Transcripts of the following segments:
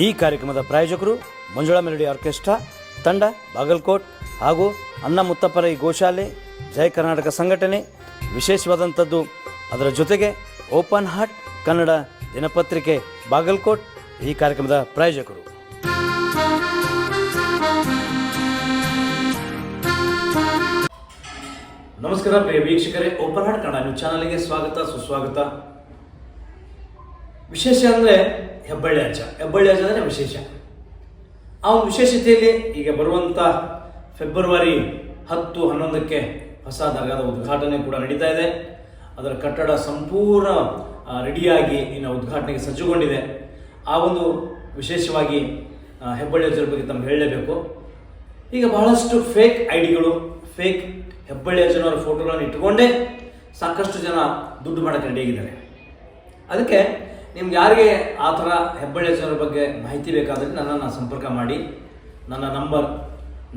ಈ ಕಾರ್ಯಕ್ರಮದ ಪ್ರಾಯೋಜಕರು ಮಂಜುಳಾ ಮೆಲೋಡಿ ಆರ್ಕೆಸ್ಟ್ರಾ ತಂಡ ಬಾಗಲಕೋಟ್ ಹಾಗೂ ಅಣ್ಣ ಮುತ್ತಪ್ಪರ ಈ ಗೋಶಾಲೆ ಜಯ ಕರ್ನಾಟಕ ಸಂಘಟನೆ. ವಿಶೇಷವಾದಂಥದ್ದು ಅದರ ಜೊತೆಗೆ ಓಪನ್ ಹಾರ್ಟ್ ಕನ್ನಡ ದಿನಪತ್ರಿಕೆ ಬಾಗಲಕೋಟ್ ಈ ಕಾರ್ಯಕ್ರಮದ ಪ್ರಾಯೋಜಕರು. ನಮಸ್ಕಾರ ಪ್ರಿಯ ವೀಕ್ಷಕರೇ, ಓಪನ್ ಹಾರ್ಟ್ ಕನ್ನಡ ನ್ಯೂಸ್ ಚಾನಲ್ಗೆ ಸ್ವಾಗತ ಸುಸ್ವಾಗತ. ವಿಶೇಷ ಅಂದರೆ ಹೆಬ್ಬಳ್ಳಿ ಅಜ್ಜ ಅಂದರೆ ವಿಶೇಷ. ಆ ಒಂದು ವಿಶೇಷತೆಯಲ್ಲಿ ಈಗ ಬರುವಂಥ ಫೆಬ್ರವರಿ 10-11ಕ್ಕೆ ಹೊಸ ದರ್ಗಾದ ಉದ್ಘಾಟನೆ ಕೂಡ ನಡೀತಾ ಇದೆ. ಅದರ ಕಟ್ಟಡ ಸಂಪೂರ್ಣ ರೆಡಿಯಾಗಿ ಇನ್ನು ಉದ್ಘಾಟನೆಗೆ ಸಜ್ಜುಗೊಂಡಿದೆ. ಆ ಒಂದು ವಿಶೇಷವಾಗಿ ಹೆಬ್ಬಳ್ಳಿ ಅಜ್ಜರ ಬಗ್ಗೆ ತಮ್ಗೆ ಹೇಳಲೇಬೇಕು. ಈಗ ಬಹಳಷ್ಟು ಫೇಕ್ ಐಡಿಗಳು, ಫೇಕ್ ಹೆಬ್ಬಳ್ಳಿ ಅಜ್ಜನವರ ಫೋಟೋಗಳನ್ನು ಇಟ್ಟುಕೊಂಡೇ ಸಾಕಷ್ಟು ಜನ ದುಡ್ಡು ಮಾಡೋಕ್ಕೆ ರೆಡಿಯಾಗಿದ್ದಾರೆ. ಅದಕ್ಕೆ ನಿಮ್ಗೆ ಯಾರಿಗೆ ಆ ಥರ ಹೆಬ್ಬಳ್ಳಿ ಅಜ್ಜನವರ ಬಗ್ಗೆ ಮಾಹಿತಿ ಬೇಕಾದರೆ ನನ್ನನ್ನು ಸಂಪರ್ಕ ಮಾಡಿ. ನನ್ನ ನಂಬರ್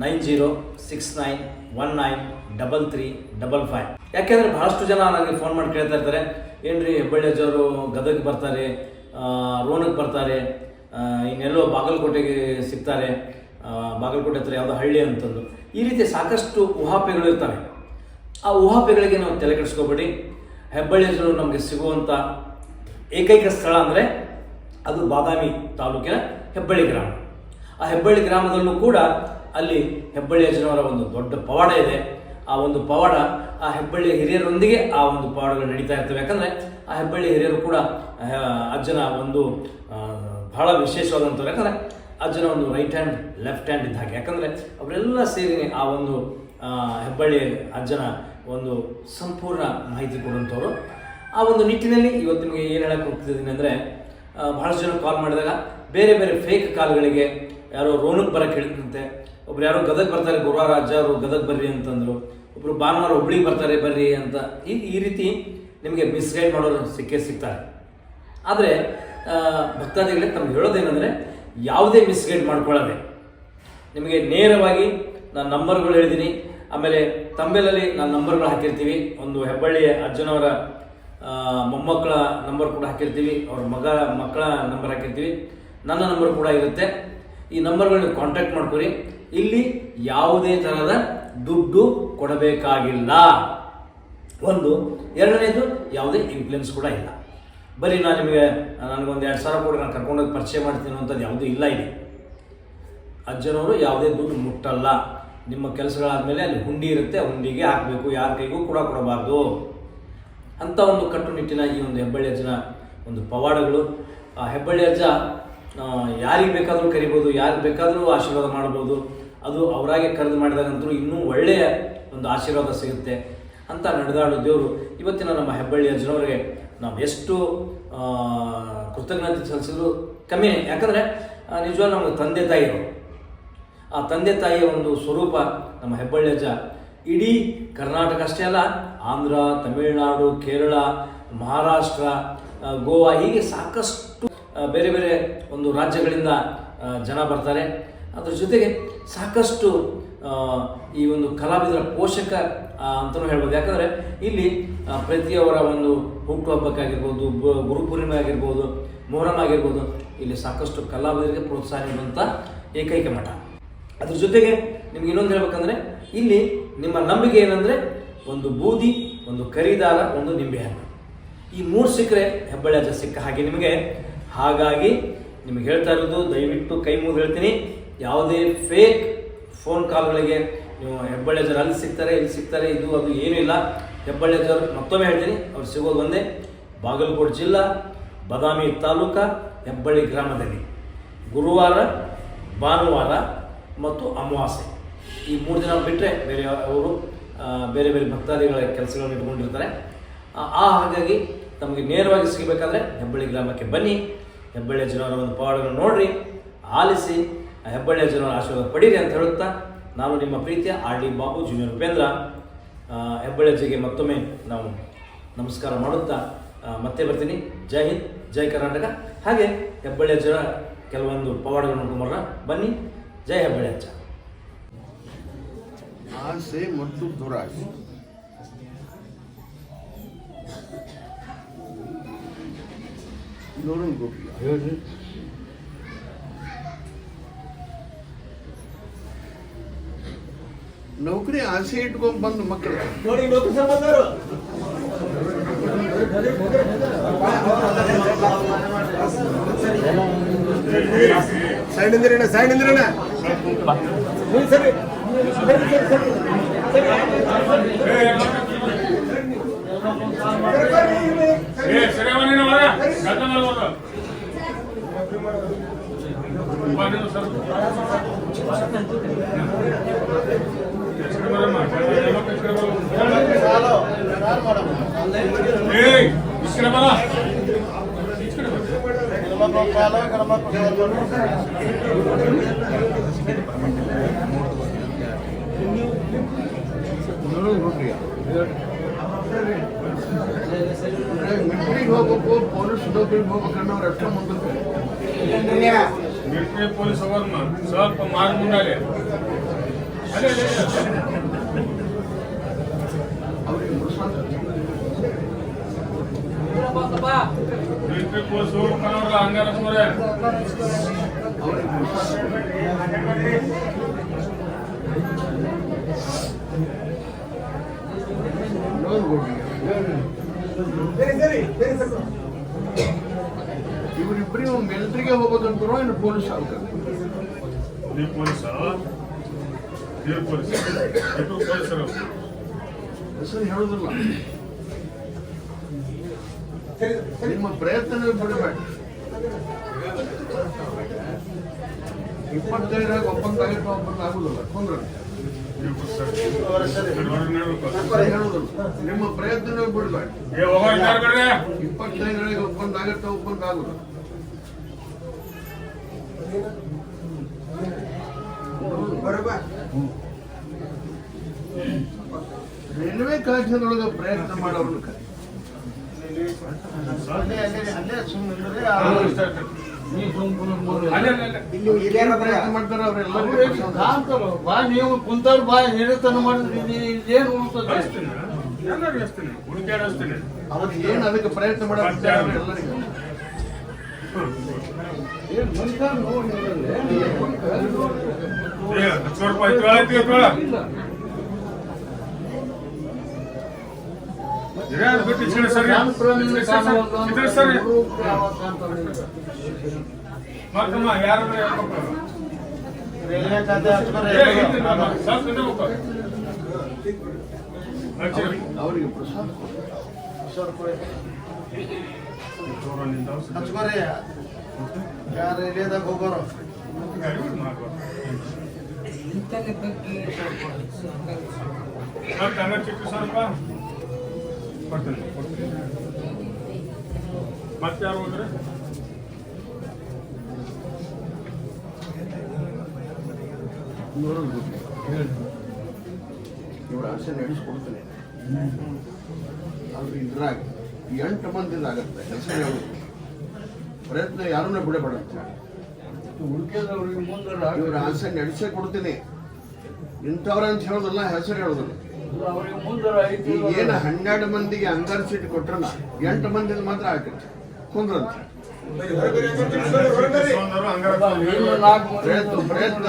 9069193355. ಯಾಕೆಂದರೆ ಬಹಳಷ್ಟು ಜನ ನನಗೆ ಫೋನ್ ಮಾಡಿ ಕೇಳ್ತಾ ಇರ್ತಾರೆ, ಏನ್ರಿ ಹೆಬ್ಬಳ್ಳಿ ಅಜ್ಜವರು ಗದಗ ಬರ್ತಾರೆ, ರೋಣಕ್ಕೆ ಬರ್ತಾರೆ, ಇನ್ನೆಲ್ಲೋ ಬಾಗಲಕೋಟೆಗೆ ಸಿಗ್ತಾರೆ, ಬಾಗಲಕೋಟೆ ಹತ್ರ ಯಾವುದೋ ಹಳ್ಳಿ ಅಂತಂದು. ಈ ರೀತಿ ಸಾಕಷ್ಟು ಊಹಾಪೋಹಗಳು ಇರ್ತವೆ. ಆ ಊಹಾಪೋಹಗಳಿಗೆ ನಾವು ತಲೆ ಕೆಡಿಸ್ಕೋಬೇಡಿ. ಹೆಬ್ಬಳ್ಳಿ ಅಜ್ಜರು ನಮಗೆ ಸಿಗುವಂಥ ಏಕೈಕ ಸ್ಥಳ ಅಂದರೆ ಅದು ಬಾದಾಮಿ ತಾಲೂಕಿನ ಹೆಬ್ಬಳ್ಳಿ ಗ್ರಾಮ. ಆ ಹೆಬ್ಬಳ್ಳಿ ಗ್ರಾಮದಲ್ಲೂ ಕೂಡ ಅಲ್ಲಿ ಹೆಬ್ಬಳ್ಳಿ ಅಜ್ಜನವರ ಒಂದು ದೊಡ್ಡ ಪವಾಡ ಇದೆ. ಆ ಒಂದು ಪವಾಡ ಆ ಹೆಬ್ಬಳ್ಳಿ ಹಿರಿಯರೊಂದಿಗೆ ಆ ಒಂದು ಪವಾಡಗಳು ನಡೀತಾ ಇರ್ತವೆ. ಯಾಕಂದರೆ ಆ ಹೆಬ್ಬಳ್ಳಿ ಹಿರಿಯರು ಕೂಡ ಅಜ್ಜನ ಒಂದು ಬಹಳ ವಿಶೇಷವಾದಂಥವ್ರು. ಯಾಕಂದರೆ ಅಜ್ಜನ ಒಂದು ರೈಟ್ ಹ್ಯಾಂಡ್ ಲೆಫ್ಟ್ ಹ್ಯಾಂಡ್ ಇದ್ದ ಹಾಗೆ. ಯಾಕಂದರೆ ಅವರೆಲ್ಲ ಸೇರಿ ಆ ಒಂದು ಹೆಬ್ಬಳ್ಳಿ ಅಜ್ಜನ ಒಂದು ಸಂಪೂರ್ಣ ಮಾಹಿತಿ ಕೊಡುವಂಥವ್ರು. ಆ ಒಂದು ನಿಟ್ಟಿನಲ್ಲಿ ಇವತ್ತು ನಿಮಗೆ ಏನು ಹೇಳಕ್ಕೆ ಹೋಗ್ತಿದ್ದೀನಿ ಅಂದರೆ, ಬಹಳಷ್ಟು ಜನ ಕಾಲ್ ಮಾಡಿದಾಗ ಬೇರೆ ಬೇರೆ ಫೇಕ್ ಕಾಲ್ಗಳಿಗೆ ಯಾರೋ ರೋಣಕ್ಕೆ ಬರೋಕ್ಕೆ ಹೇಳಿದಂತೆ, ಒಬ್ರು ಯಾರೋ ಗದಗ ಬರ್ತಾರೆ, ಗುರುವಾರ ಅಜ್ಜ ಅವರು ಗದಗ ಬರ್ರಿ ಅಂತಂದರು, ಒಬ್ಬರು ಭಾನುವಾರ ಹುಬ್ಳಿಗೆ ಬರ್ತಾರೆ ಬರ್ರಿ ಅಂತ. ಈ ರೀತಿ ನಿಮಗೆ ಮಿಸ್ಗೈಡ್ ಮಾಡೋರು ಸಿಗ್ತಾರೆ. ಆದರೆ ಭಕ್ತಾದಿಗಳಿಗೆ ತಮ್ಗೆ ಹೇಳೋದೇನೆಂದರೆ, ಯಾವುದೇ ಮಿಸ್ಗೈಡ್ ಮಾಡ್ಕೊಳ್ಳೋದೆ ನಿಮಗೆ ನೇರವಾಗಿ ನಾನು ನಂಬರ್ಗಳು ಹೇಳಿದ್ದೀನಿ. ಆಮೇಲೆ ತಂಬೆಲಲ್ಲಿ ನಾನು ನಂಬರ್ಗಳು ಹಾಕಿರ್ತೀವಿ. ಒಂದು ಹೆಬ್ಬಳ್ಳಿ ಅಜ್ಜನವರ ಮೊಮ್ಮಕ್ಕಳ ನಂಬರ್ ಕೂಡ ಹಾಕಿರ್ತೀವಿ, ಅವ್ರ ಮಕ್ಕಳ ನಂಬರ್ ಹಾಕಿರ್ತೀವಿ, ನನ್ನ ನಂಬರ್ ಕೂಡ ಇರುತ್ತೆ. ಈ ನಂಬರ್ಗಳನ್ನ ಕಾಂಟ್ಯಾಕ್ಟ್ ಮಾಡ್ಕೊರಿ. ಇಲ್ಲಿ ಯಾವುದೇ ಥರದ ದುಡ್ಡು ಕೊಡಬೇಕಾಗಿಲ್ಲ. ಒಂದು. ಎರಡನೇದು, ಯಾವುದೇ ಇನ್ಫ್ಲುಯೆನ್ಸ್ ಕೂಡ ಇಲ್ಲ. ಬರೀ ನಾನು ನಿಮಗೆ ನನಗೊಂದು 2,000 ಕೊಡಿ ನಾನು ಕರ್ಕೊಂಡೋಗಿ ಪರಿಚಯ ಮಾಡ್ತೀನಿ ಅಂಥದ್ದು ಯಾವುದೂ ಇಲ್ಲ ಇಲ್ಲಿ. ಅಜ್ಜನವರು ಯಾವುದೇ ದುಡ್ಡು ಮುಟ್ಟಲ್ಲ. ನಿಮ್ಮ ಕೆಲಸಗಳಾದಮೇಲೆ ಅಲ್ಲಿ ಹುಂಡಿ ಇರುತ್ತೆ, ಹುಂಡಿಗೆ ಹಾಕಬೇಕು, ಯಾರ ಕೈಗೂ ಕೂಡ ಕೊಡಬಾರ್ದು ಅಂಥ ಒಂದು ಕಟ್ಟುನಿಟ್ಟಿನ ಈ ಒಂದು ಹೆಬ್ಬಳ್ಳಿ ಅಜ್ಜನ ಒಂದು ಪವಾಡಗಳು. ಆ ಹೆಬ್ಬಳ್ಳಿ ಅಜ್ಜ ಯಾರಿಗೆ ಬೇಕಾದರೂ ಕರಿಬೋದು, ಯಾರಿಗೆ ಬೇಕಾದರೂ ಆಶೀರ್ವಾದ ಮಾಡ್ಬೋದು. ಅದು ಅವರಾಗೆ ಕರೆದು ಮಾಡಿದಾಗಂತೂ ಇನ್ನೂ ಒಳ್ಳೆಯ ಒಂದು ಆಶೀರ್ವಾದ ಸಿಗುತ್ತೆ ಅಂತ ನಡೆದಾಡೋ ದೇವರು. ಇವತ್ತಿನ ನಮ್ಮ ಹೆಬ್ಬಳ್ಳಿ ಅಜ್ಜನವರಿಗೆ ನಾವು ಎಷ್ಟು ಕೃತಜ್ಞತೆ ಸಲ್ಲಿಸಿದ್ರು ಕಮ್ಮಿನೇ. ಯಾಕಂದರೆ ನಿಜವಾಗ್ಲೂ ನಮಗೆ ತಂದೆ ತಾಯಿಗಳು, ಆ ತಂದೆ ತಾಯಿಯ ಒಂದು ಸ್ವರೂಪ ನಮ್ಮ ಹೆಬ್ಬಳ್ಳಿ ಅಜ್ಜ ಇಡೀ ಕರ್ನಾಟಕ ಅಷ್ಟೇ ಅಲ್ಲ, ಆಂಧ್ರ, ತಮಿಳುನಾಡು, ಕೇರಳ, ಮಹಾರಾಷ್ಟ್ರ, ಗೋವಾ, ಹೀಗೆ ಸಾಕಷ್ಟು ಬೇರೆ ಬೇರೆ ಒಂದು ರಾಜ್ಯಗಳಿಂದ ಜನ ಬರ್ತಾರೆ. ಅದ್ರ ಜೊತೆಗೆ ಸಾಕಷ್ಟು ಈ ಒಂದು ಕಲಾವಿದರ ಪೋಷಕ ಅಂತಲೂ ಹೇಳ್ಬೋದು. ಯಾಕಂದರೆ ಇಲ್ಲಿ ಪ್ರತಿಯವರ ಒಂದು ಹುಟ್ಟುಹಬ್ಬಕ್ಕಾಗಿರ್ಬೋದು, ಗುರುಪೂರ್ಣಿಮೆ ಆಗಿರ್ಬೋದು, ಮೊಹರಂ ಆಗಿರ್ಬೋದು, ಇಲ್ಲಿ ಸಾಕಷ್ಟು ಕಲಾವಿದರಿಗೆ ಪ್ರೋತ್ಸಾಹ ನೀಡುವಂಥ ಏಕೈಕ ಮಠ. ಅದ್ರ ಜೊತೆಗೆ ನಿಮ್ಗೆ ಇನ್ನೊಂದು ಹೇಳ್ಬೇಕಂದ್ರೆ, ಇಲ್ಲಿ ನಿಮ್ಮ ನಂಬಿಕೆ ಏನಂದರೆ ಒಂದು ಬೂದಿ, ಒಂದು ಕರಿದಾರ, ಒಂದು ನಿಂಬೆಹಣ್ಣು, ಈ 3 ಸಿಕ್ಕರೆ ಹೆಬ್ಬಳ್ಳಿ ಅಜ್ಜ ಸಿಕ್ಕ ಹಾಗೆ ನಿಮಗೆ. ಹಾಗಾಗಿ ನಿಮಗೆ ಹೇಳ್ತಾ ಇರೋದು, ದಯವಿಟ್ಟು ಕೈ ಮುಗಿದು ಹೇಳ್ತೀನಿ, ಯಾವುದೇ ಫೇಕ್ ಫೋನ್ ಕಾಲ್ಗಳಿಗೆ ನೀವು ಹೆಬ್ಬಳ್ಳಿ ಅಜ್ಜರು ಅಲ್ಲಿ ಸಿಗ್ತಾರೆ ಇಲ್ಲಿ ಸಿಗ್ತಾರೆ ಇದು ಅದು ಏನೂ ಇಲ್ಲ. ಹೆಬ್ಬಳ್ಳಿ ಅಜ್ಜರು ಮತ್ತೊಮ್ಮೆ ಹೇಳ್ತೀನಿ, ಅವ್ರು ಸಿಗೋದು ಒಂದೇ, ಬಾಗಲಕೋಟೆ ಜಿಲ್ಲಾ ಬಾದಾಮಿ ತಾಲೂಕು ಹೆಬ್ಬಳ್ಳಿ ಗ್ರಾಮದಲ್ಲಿ ಗುರುವಾರ, ಭಾನುವಾರ ಮತ್ತು ಅಮಾವಾಸ್ಯೆ ಈ 3 ದಿನ ಬಿಟ್ಟರೆ ಬೇರೆ ಅವರು ಬೇರೆ ಬೇರೆ ಭಕ್ತಾದಿಗಳ ಕೆಲಸಗಳನ್ನು ಇಟ್ಕೊಂಡಿರ್ತಾರೆ. ಹಾಗಾಗಿ ತಮಗೆ ನೇರವಾಗಿ ಸಿಗಬೇಕಾದ್ರೆ ಹೆಬ್ಬಳ್ಳಿ ಗ್ರಾಮಕ್ಕೆ ಬನ್ನಿ. ಹೆಬ್ಬಳ್ಳಿ ಅಜ್ಜನವರ ಒಂದು ಪವಾಡಗಳನ್ನು ನೋಡ್ರಿ, ಆಲಿಸಿ, ಹೆಬ್ಬಳ್ಳಿ ಅಜ್ಜನವರ ಆಶೀರ್ವಾದ ಪಡೀರಿ ಅಂತ ಹೇಳುತ್ತಾ, ನಾನು ನಿಮ್ಮ ಪ್ರೀತಿಯ RD ಬಾಬು ಜೂನಿಯರ್ ಉಪೇಂದ್ರ ಹೆಬ್ಬಳ್ಳಿ ಅಜ್ಜಿಗೆ ಮತ್ತೊಮ್ಮೆ ನಾವು ನಮಸ್ಕಾರ ಮಾಡುತ್ತಾ ಮತ್ತೆ ಬರ್ತೀನಿ. ಜೈ ಹಿಂದ್, ಜೈ ಕರ್ನಾಟಕ. ಹಾಗೆ ಹೆಬ್ಬಳ್ಳಿ ಅಜ್ಜನ ಕೆಲವೊಂದು ಪವಾಡಗಳನ್ನು ನೋಡ್ಕೊಂಬರೋಣ ಬನ್ನಿ. ಜೈ ಹೆಬ್ಬಳ್ಳಿ ಅಜ್ಜ. ಆಸೆ ಮತ್ತು ದುರಾಸೆ ನೋಡೋಣ ಗೋಪಿ ಹೇಳ್ರಿ. ನೌಕರಿ ಆಸೆ ಇಟ್ಕೊಂಡ್ ಬಂದು ಮಕ್ಕಳು ನೋಡಿ ನೌಕರಿ ಸಂಬಂಧರು ಸೈಡ್ ನಿಂದ್ರಣ್ಣ ಸರಿ ಮಿಲಿಟರಿಗೆ ಹೋಗ್ಬೇಕು ಪೊಲೀಸ್ ನೌಕರಿಗೆ ಹೋಗ್ಬೇಕನ್ನೋರು ಅಷ್ಟ ಮುಂದಕ್ಕೆ ಮಿಲಿಟರಿ ಪೊಲೀಸ್ ಅವರು ಸ್ವಲ್ಪ ಮಾರು ಮುಂದಾಲೆ ಅವ್ರಿಗೆ ಮಿಲಿಟರಿ ಪೊಲೀಸ್ ಹೋಗ್ಬೇಕನ್ನೋರಲ್ಲ ಹಂಗಾರ ಸುಮಾರೆ ಇವರಿಬ್ಬರು ಮಿಲಿಟರಿಗೆ ಹೋಗೋದಂತಾರೋ ಇನ್ನು ಪೊಲೀಸ್ ಆಗ್ತಾರೆ ನೀವು ಪೊಲೀಸ ನೀವು ಪೊಲೀಸ್ ಇಬ್ಬರು ಪೊಲೀಸರು ಹೆಸರು ಹೇಳೋದಿಲ್ಲ ನಿಮ್ಮ ಪ್ರಯತ್ನ ಬಿಡಬೇಡ 25 ಒಪ್ಪಂದ ಆಗುದಿಲ್ಲ ಕೊಂದ್ರೆ ನಿಮ್ಮ ಪ್ರಯತ್ನ ಬಿಡಬೇಡ 25 ಒಪ್ಪಂದ ಆಗತ್ತೆ ಒಪ್ಪಂದ ಆಗುದಿಲ್ಲ ರೈಲ್ವೆ ಕಾಯ್ದೆದೊಳಗೆ ಪ್ರಯತ್ನ ಮಾಡೋರು ಪ್ರಯತ್ನ ಮಾಡ್ತಾರೆ ಅವರೆಲ್ಲರೂ ನೀವು ಕುಂತವ್ರು ಬಾ ಹಿಡಿತನ ಮಾಡಿದ್ರಿ ಏನು ಉಳಿಸ್ತದೆ ಅವ್ರಿಗೆ ಏನು ಅದಕ್ಕೆ ಪ್ರಯತ್ನ ಮಾಡೋದು ಎಲ್ಲರಿಗೂ ಮತ್ತಮ್ಮ ಯಾರು ರೈಲ್ವೆ ಖಾತೆ ಅವರಿಗೆ ಪ್ರಸಾದ ಹಚ್ಕೋರಿ ಯಾರು ರೈಲ್ವೆದಾಗ ಹೋಗೋರು ಮತ್ತೆ ಯಾರು ಹೋದ್ರೆ ಇವರ ಆಸೆ ನಡೆಸ್ಕೊಡ್ತೇನೆ ಆದ್ರೆ ಇದ್ರಾಗ 8 ಮಂದಿದಾಗತ್ತೆ ಹೆಸರು ಹೇಳೋದು ಪ್ರಯತ್ನ ಯಾರನ್ನ ಬಿಡಬೇಡಂತ ಹುಡುಕಿದವ್ರಿಗೆ ಮುಂದೆ ಇವ್ರ ಆಸೆ ನಡೆಸೇ ಕೊಡ್ತೀನಿ ಇಂಥವ್ರಂತ ಹೇಳೋದಲ್ಲ ಹೆಸರು ಹೇಳೋದಿಲ್ಲ ಅವ್ರಿಗೆ ಮುಂದೆ ಈಗ ಏನು 12 ಮಂದಿಗೆ ಅಂಗಾರ ಸೀಟ್ ಕೊಟ್ರಲ್ಲ 8 ಮಂದಿದ ಮಾತ್ರ ಆಗತ್ತೆ ಕುಂದ್ರಂತ ಪ್ರಯತ್ನ ಪ್ರಯತ್ನ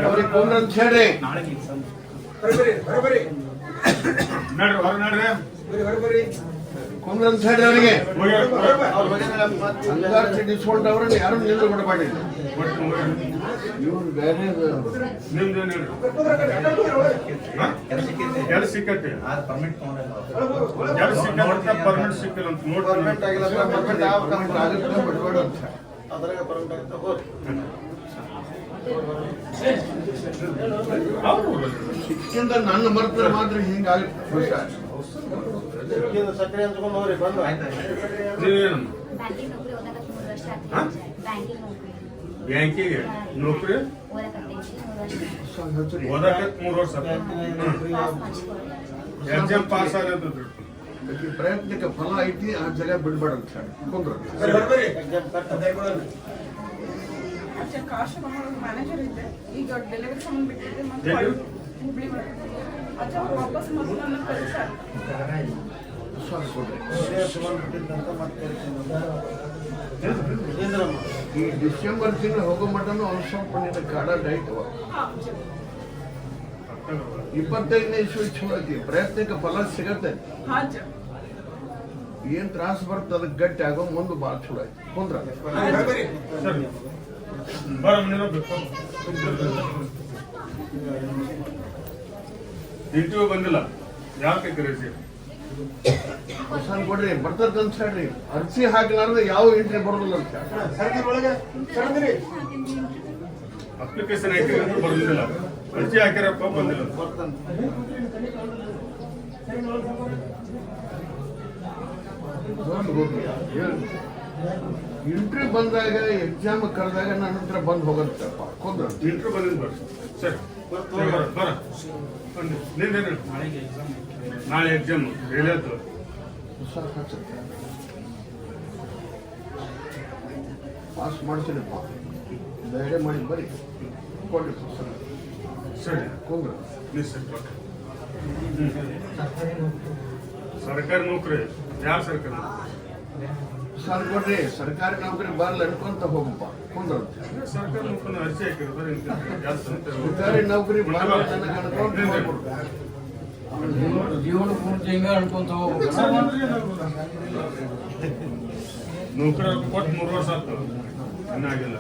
ಅವ್ರಿಗೆ ಕುಂದ್ರಂತ ಹೇಳಿ ನಡ್ರಿ ಹೊರ ನಡ್ರಿ ಕುಂದ್ರಂತ ಹೇಳಿ ಅವರಿಗೆ ಅಂಗಾರ ಸೀಟ್ ಇಸ್ಕೊಂಡವ್ರನ್ನ ಯಾರು ನಿಂದು ಬಿಡಬೇಡಿ ಇವ್ರು ಬೇರೆ ನಿಮ್ದೇನು ಕೆಲಸ ಸಿಕ್ಕತ್ತೆ ಕೆಲಸ ಸಿಕ್ಕ ಪರ್ಮಿಟ್ ಸಿಕ್ಕಿಲ್ಲ ಅಂತ ಗೌರ್ಮೆಂಟ್ ಆಗಿಲ್ಲ ಬಿಡಬೇಡ ಅಂತ ಅದ್ರಾಗ ಪರ್ಮಿಟ್ ಆಗುತ್ತೆ ಹೋಗಿ ಸಿಕ್ಕಿಂದ ನನ್ನ ಮರ್ತಾರೆ ಮಾತ್ರ ಹಿಂಗಾಗುತ್ತೆ ಸಕ್ಕರೆ ಹಂಚ್ಕೊಂಡು ಹೋಗ್ರಿ ಬಂದು ನೀವೇನು ಬ್ಯಾಂಕಿಂಗ್ ನೌಕರಿ ಓದಕತ್ತಿ 3 ವರ್ಷ ಆಯ್ತು. ಬ್ಯಾಂಕಿಂಗ್ ನೌಕರಿ ಬ್ಯಾಂಕಿಗೆ ನೌಕರಿ ಓದಕತ್ತಿ 3 ವರ್ಷ ಓದಕ್ಕೆ 3 ವರ್ಷ ಪಾಸ್ ಮಾಡಿಸ್ಕೊಡ್ರಿ. ಎಕ್ಸಾಮ್ ಪಾಸ್ ಆಗತ್ತದ್ರಿ ಈ ಪ್ರಯತ್ನಕ್ಕೆ ಫಲ ಐತಿ ಆ ಜಾಗ ಬಿಡ್ಬೇಡ ಅಂತ ಹೇಳಿ ಕುಂದ್ರ ಎಕ್ಸಾಮ್ ಕಟ್ಟ अच्छा काश मैनेजर इधे ಈಗ ಡೆಲಿವರಿ ಸಂಬಂಧ ಬಿಟ್ಟಿದೆ ಮತ್ತೆ ಹುಬ್ಳಿ अच्छा ವಾಪಸ್ ಮತ್ತೆ ನನ್ನ ಕಳಿಸ್ತಾರೆ ವಿಶ್ವಾಸ ಕೊಡ್ರಿ ಸುಮಾರು ಬಿಟ್ಟಿದ್ದಂತ ಮತ್ತೆ ಈ ಡಿಸೆಂಬರ್ ತಿಂಗಳು ಹೋಗೋ ಮಟನು ಅವ್ರು ಸ್ವಲ್ಪ ನಿನ್ನ ಕಾಡ ಡೈಟ್ 25ನೇ ಇಸ್ವಿ ಚಲೋ ಐತಿ, ಪ್ರಯತ್ನಕ್ಕೆ ಫಲ ಸಿಗತ್ತೆ. ಹಾಂ ಸರ್. ಏನ್ ತ್ರಾಸ ಬರುತ್ತೆ ಅದಕ್ಕೆ ಗಟ್ಟಿ ಆಗೋ ಮುಂದೆ ಭಾಳ ಚಲೋ ಐತಿ. ಕುಂದ್ರ ಸರಿ ಬರ ಮುಂದಿನ ಇಂಟರ್ವ್ಯೂ ಬಂದಿಲ್ಲ ಯಾಕೆ ಕರೆಸಿ ಹೊಸ ಕೊಡ್ರಿ ಬರ್ತದಂತ ಹೇಳ್ರಿ. ಅರ್ಜಿ ಹಾಕಲಾರ್ದೆ ಯಾವ ಎಂಟ್ರಿ ಬರೋದಿಲ್ಲ ಅಂತ. ಅಪ್ಲಿಕೇಶನ್ ಹಾಕಿ ಬಂದಿಲ್ಲ, ಅರ್ಜಿ ಹಾಕಿರಪ್ಪ ಬಂದಿಲ್ಲ. ಇಂಟ್ರಿ ಬಂದಾಗ ಎಕ್ಸಾಮ್ ಕರೆದಾಗ ನನ್ನ ಹತ್ರ ಬಂದು ಹೋಗತ್ತಪ್ಪ. ಕುಂದ್ರ ಇಂಟರ್ವ್ಯೂ ಬಂದಿಲ್ಲ ಬರ್ರಿ. ಸರಿ ಬರ ನಿಂದೇನು ನಾಳೆ ಎಕ್ಸಾಮ್ ಹೇಳಿದ್ದು ಪಾಸ್ ಮಾಡ್ತೀನಪ್ಪ, ಧೈರ್ಯ ಮಾಡಿ ಬರೀ ಕೊಡ್ರಿ ಪುಸ್ತಕ. ಸರಿ ಕುಂದ್ರ ಸರ್ಕಾರಿ ನೌಕರಿ ಯಾವ ಸರ್ಕಾರ ಸರ್ ಕೊಡ್ರಿ. ಸರ್ಕಾರಿ ನೌಕರಿ ಬರಲ್ಲ ಅನ್ಕೊಂತ ಹೋಗಪ್ಪ. ಕುಂದ್ರ ಸರ್ಕಾರಿ ನೌಕರಿ ಅರ್ಜಿ ಹಾಕಿರ್ತಾರೆ ಸರ್ಕಾರಿ ನೌಕರಿ ಬರಲ್ಲ ನನಗೆ ಅನ್ಕೊಂತ ಹೋಗ್ಬಿಡ್ರಿ. ಜೀವನ ಪೂರ್ತಿ ಹಿಂಗ ಅನ್ಕೊಂತ ಹೋಗ್ಬೇಕು. ನೌಕರಿ ಕೊಟ್ಟು 3 ವರ್ಷ ಆಯ್ತು, ಇನ್ನಾಗಿಲ್ಲ.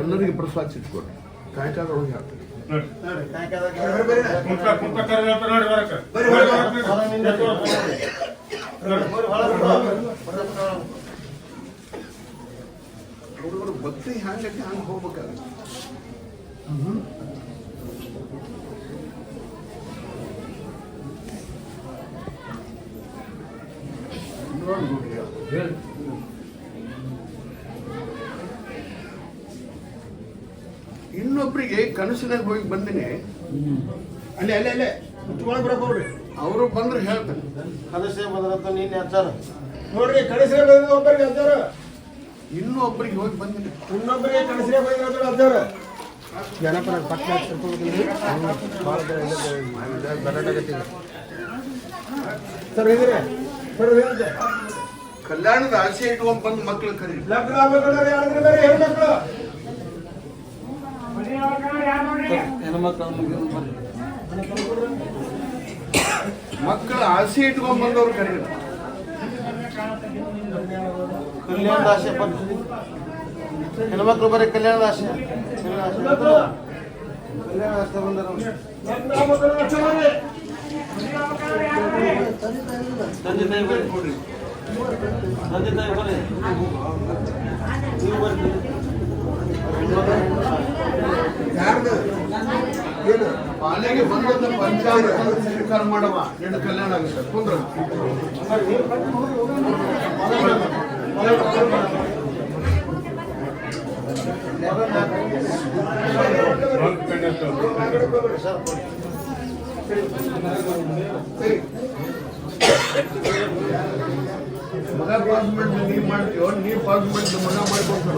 ಎಲ್ಲರಿಗೆ ಪ್ರಸಾದ ಸಿಟ್ಕೊಡ್ರಿ. ಕಾಯ್ಕಾದೊಳಗೆ ಹಾಕ್ರಿ. ಹುಡುಗರು ಭಕ್ತಿ ಹ್ಯಾಂಗಕ್ಕೆ ಹಂಗೆ ಹೋಗ್ಬೇಕಾಗುತ್ತೆ. ಇನ್ನೊಬ್ರಿಗೆ ಕನಸಿನಾಗ ಹೋಗಿ ಬಂದಿನಿ, ಅಲ್ಲೇ ಅಲ್ಲೇ ಅಲ್ಲೇ ಮುಚ್ಕೊಂಡು ಬರಕ್ ಹೋಗ್ರಿ. ಅವರು ಬಂದ್ರೆ ಹೇಳ್ತಾರೆ. ಕನಸೇ ಬಂದ್ರಂತ ನೀನ್ ಹಚ್ಚಾರ ನೋಡ್ರಿ. ಕನಸೇ ಬಂದ ಒಬ್ಬರಿಗೆ ಹಚ್ಚಾರ, ಇನ್ನೊಬ್ರಿಗೆ ಹೋಗಿ ಬಂದಿನಿ. ಇನ್ನೊಬ್ಬರಿಗೆ ಕನಸೇ ಬಂದ ಹಚ್ಚಾರ. ಸರ್ ಹೇಳಿದ್ರೆ ಸರ್ ಹೇಳಿದ್ದೆ ಕಲ್ಯಾಣದ ಆಸೆ ಇಟ್ಕೊಂಡ್ ಬಂದು ಮಕ್ಳು ಕರೀರಿ. ಲಗ್ನ ಆಗ್ಬೇಕಾದ್ರೆ ಯಾರಾದ್ರೂ ಬೇರೆ ಹೆಣ್ಮಕ್ಳು ಮಕ್ಕಳ ಆಸೆ ಇಟ್ಕೊಂಡ್ ಬಂದವ್ರು ಕರೀರಿ. ಕಲ್ಯಾಣದ ಆಸೆ ಹೆಣ್ಮಕ್ಳು ಬರೀ ಕಲ್ಯಾಣದ ಆಸೆ ಬಂದರು. ತಂದೆ ತಾಯಿ ಬರೀ ಕೊಡ್ರಿ, ತಂದೆ ತಾಯಿ ಬರೀ ನೀವು ಬರ್ತೀವಿ. ಪಾಲೆಗೆ ಬಂದ ಪಂಚಾಯತ್ ಸ್ವೀಕಾರ ಮಾಡವ ನಿನ್ನ ಕಲ್ಯಾಣ ಆಗುತ್ತೆ. ಕುಂದ್ರ ಮಗ ಪಾಸ್ ಮಾಡಿದ್ರೆ ನೀವ್ ಮಾಡ್ತೀವೋ, ನೀವ್ ಪಾಸ್ ಮಾಡಿದ್ರೆ ಮಗ ಮಾಡ್ಕೊಳ್ತಾರ.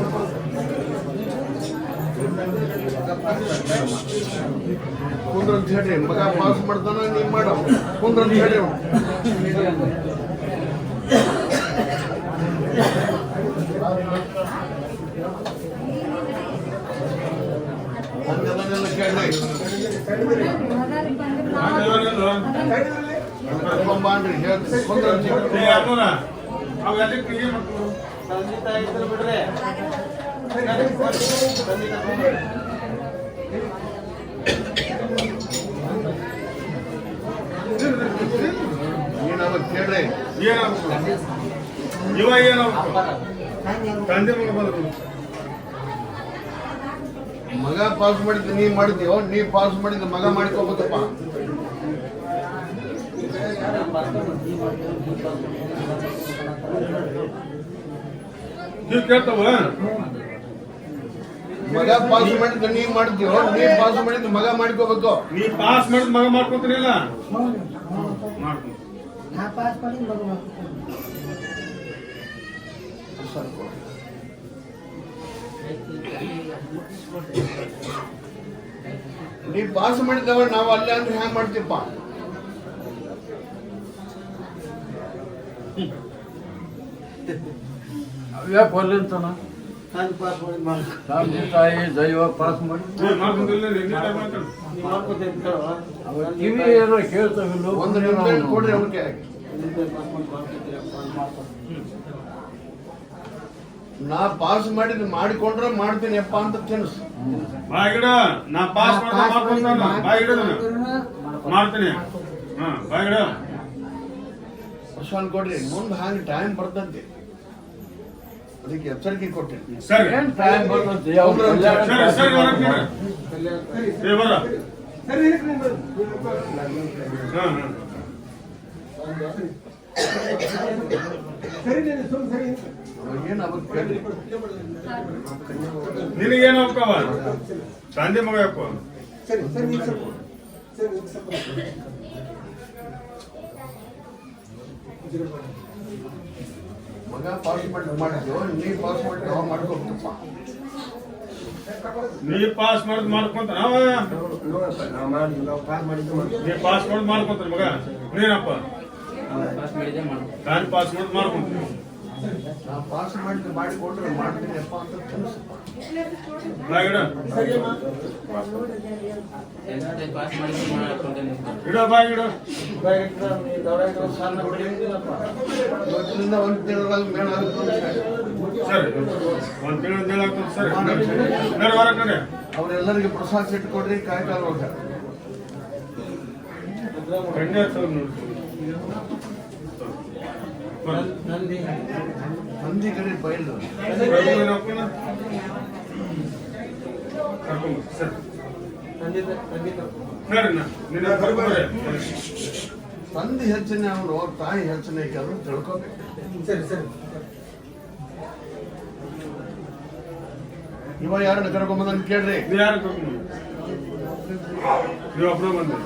ಕುಂದ್ರ ಅಂತ ಹೇಳ್ರಿ. ಮಗ ಪಾಸ್ ಮಾಡ್ತಾನ, ನೀವ್ ಮಾಡೋ ಕುಂದ್ರ ಅಂತ ಹೇಳಿ. ಅದನ್ನೆಲ್ಲ ಕೇಳಿ ಕರ್ಕೊಂಬಾನ್ರಿ ಹೇಳ್ತೀನಿ. ಕುಂದ್ರ ಅಂತ ಹೇಳಿ. ತಂದೆ ತಾಯಿ ಇದ್ರೆ ಬಿಡ್ರೆ ಏನಾಗ ಕೇಳ್ರಿ. ಇವ ಏನೋ ತಂದೆ ಮಗ ಬಂದ್ರು. ಮಗ ಪಾಸ್ ಮಾಡಿದ್ದು ನೀವ್ ಮಾಡಿದ್ಯೋ, ನೀವ್ ಪಾಸ್ ಮಾಡಿದ್ದು ಮಗ ಮಾಡ್ಕೋಬೇಕಪ್ಪ. ನೀವು ಕೇಳ್ತಾವ ಮಗ ಪಾಸ್ ಮಾಡಿದ್ದು ನೀವ್ ಮಾಡಿದ್ಯೋ, ನೀವ್ ಪಾಸ್ ಮಾಡಿದ್ದು ಮಗ ಮಾಡ್ಕೋಬೇಕು. ನೀ ಪಾಸ್ ಮಾಡಿದ್ ಮಗ ಮಾಡ್ಕೊತೀನಿಲ್ಲ ನೀವ್ ಪಾಸ್ ಮಾಡಿದವ ನಾವ್ ಅಲ್ಲೇ ಅಂದ್ರೆ ಹ್ಯಾಂಗ ಮಾಡ್ತೀಪ್ಪ? ಯಾಕೆ ಒಲ್ಲೆ ಅಂತಾನ ನಾನು ಪಾಸ್ ಮಾಡಿ ಮಾಡ್ಕೊ ತಂದೆ ತಾಯಿ ದೈವ ಪಾಸ್ ಮಾಡಿ ಅವ ಕಿವಿ ಏನೋ ಕೇಳ್ತಾವಿಲ್ಲ ಒಂದು ನಿಂಬೆ ಕೊಡ್ರಿ ಅವ್ರಿಗೆ ನಾ ಪಾಸ್ ಮಾಡಿದ್ ಮಾಡಿಕೊಂಡ್ರೆ ಮಾಡ್ತೀನಿ ಅಪ್ಪ ಅಂತ ತಿನ್ಸ್ ಬಾಯಿಗಿಡ ನಾ ಪಾಸ್ ಮಾಡ್ಕೊಂಡ ಬಾಯಿಗಿಡ ಮಾಡ್ತೀನಿ ಹಾ ಬಾಯಿಗಿಡ ಪ್ರಶ್ನೆ ಕೊಡ್ರಿ ಮುಂದೆ ಹಂಗೆ ಟೈಮ್ ಬರ್ತಂತೆ ಅದಕ್ಕೆ ಎಚ್ಚರಿಕೆ ಕೊಟ್ಟಿರಿ ಸರಿ ಏನ್ ಟೈಮ್ ಬರ್ತಂತೆ ಅವ್ರ ಸರಿ ಸರಿ ಹೊರಗೆ ನೀನು. ಏ ಬರ ಹಾ ಹಾ ಏನು ಅವಾಗ ಕೇಳ್ರಿ ನಿನಗೇನು ಹೋಗ್ತಾವ ತಂದೆ ಮಗ ಯಾಕೋ ಮಗ ಪಾಸ್ ಮಾಡಿದ್ದು ನೀ ಪಾಸ್ ಮಾಡಿ ಅವ ಮಾಡ್ಕೊಬೇಕಪ್ಪ ನೀ ಪಾಸ್ ಮಾಡೋದು ಮಾಡ್ಕೊಂತ ನಾವ ನೀ ಪಾಸ್ ಮಾಡೋದು ಮಾಡ್ಕೊಂತ ಮಗ ನೀನಪ್ಪ ನಾನು ಪಾಸ್ ಮಾಡೋದು ಮಾಡ್ಕೊಂತೀನಿ ನಾ ಪಾಸ್ ಮಾಡಿಕೊಂಡ್ರೆ ಮಾಡ್ತೀನಿ ಅಪ್ಪ ಅಂತ ತಿನ್ಸಪ್ಪ ಬಾಯಿಗಿಡ ಇಡ ಬಾಯಿಗಿಡ ಇವತ್ತಿನಿಂದ ಒಂದು ತಿಂಗಳಲ್ಲಿ ಮೇಳ ಆಗುತ್ತೆ ಸರಿ ಒಂದ್ ತಿಂಗಳು ಹೇಳಾಗ್ತದೆ ಸರಿ ನಡಿ ಹೊರಗೆ ನಡಿ ಅವರೆಲ್ಲರಿಗೆ ಪ್ರಸಾದ ಸೆಟ್ ಕೊಡ್ರಿ ಕಾಯ್ಕಾಲ ಹೋಗ ಕಣ್ಣೆ ಹಚ್ಚೋದು ನೋಡಿ ಮಂದಿ ಕಡೆ ಬಯಲು ತಂದೆ ಹೆಚ್ಚನೆ ಅವನು ತಾಯಿ ಹೆಚ್ಚನೆ ಕೆಲವು ತಿಳ್ಕೊಬೇಕು ಇವ ಯಾರನ್ನ ಕರ್ಕೊಂಬಂದ್ ಕೇಳ್ರಿ ನೀವು ಒಬ್ಬರು ಬಂದ್ರಿ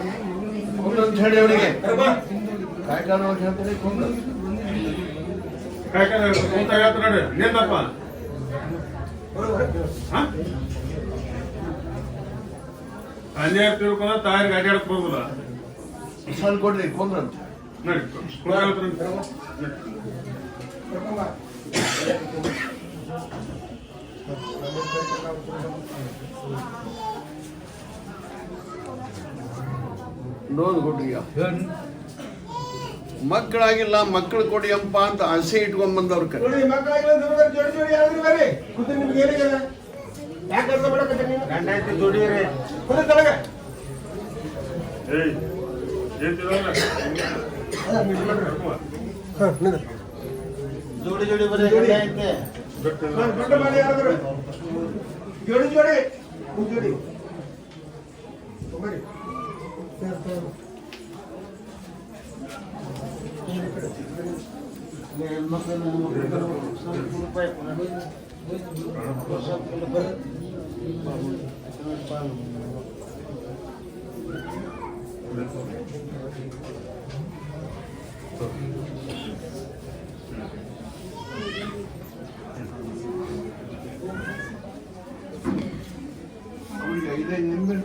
ಅಂತ ಹೇಳಿ ಅವನಿಗೆ ಕಾಯ್ಕಾಲ ಹೋಗಿ ಹೇಳ್ತೀನಿ ಕೊಂದು ಕಾಯ್ಕಾಲ ಕೂತಾಗತ್ತ ನೋಡಿ ನಿಂದಪ್ಪ ಅಲ್ಲಿ ತಿಳ್ಕೊಂಡ ತಾಯಿಗೆ ಅಡ್ಡಾಡಕ್ ಬರುದಿಲ್ಲ ಪ್ರಸಾದ ಕೊಡ್ರಿ ಕೊಂದ್ರಂತ ನಡಿ ನೋಡ್ ಕೊಡ್ರಿ ಮಕ್ಕಳಾಗಿಲ್ಲ ಮಕ್ಕಳು ಕೊಡಿ ಅಂಪ ಅಂತ ಆಸೆ ಇಟ್ಕೊಂಡ್ ಬಂದವ್ರ ಕಡೆ ನೋಡಿ ಮಕ್ಕಳಾಗಿಲ್ಲ ಜೋಡಿ ಜೋಡಿ ಯಾವ್ದು ಬರ್ರಿ ಕುದಿ ನಿಮ್ಗೆ ಏನಿಲ್ಲ ಯಾಕೆ ಅರ್ಥ ಮಾಡಕತ್ತೆ ನೀವು ಗಂಡ ಐತಿ ಜೋಡಿ ರೀ ಕುದಿ ತಳಗ ಏಯ್ ಏನ್ ತಿಳೋಲ್ಲ ಜೋಡಿ ಜೋಡಿ ಬರ್ರಿ ಗಂಡ ಐತೆ ಗಂಡ ಮಾಡಿ ಯಾರಾದ್ರು ಜೋಡಿ ಜೋಡಿ ಜೋಡಿ ಬರ್ರಿ ಅವರಿಗೆ 5 ನಿಂಬೆ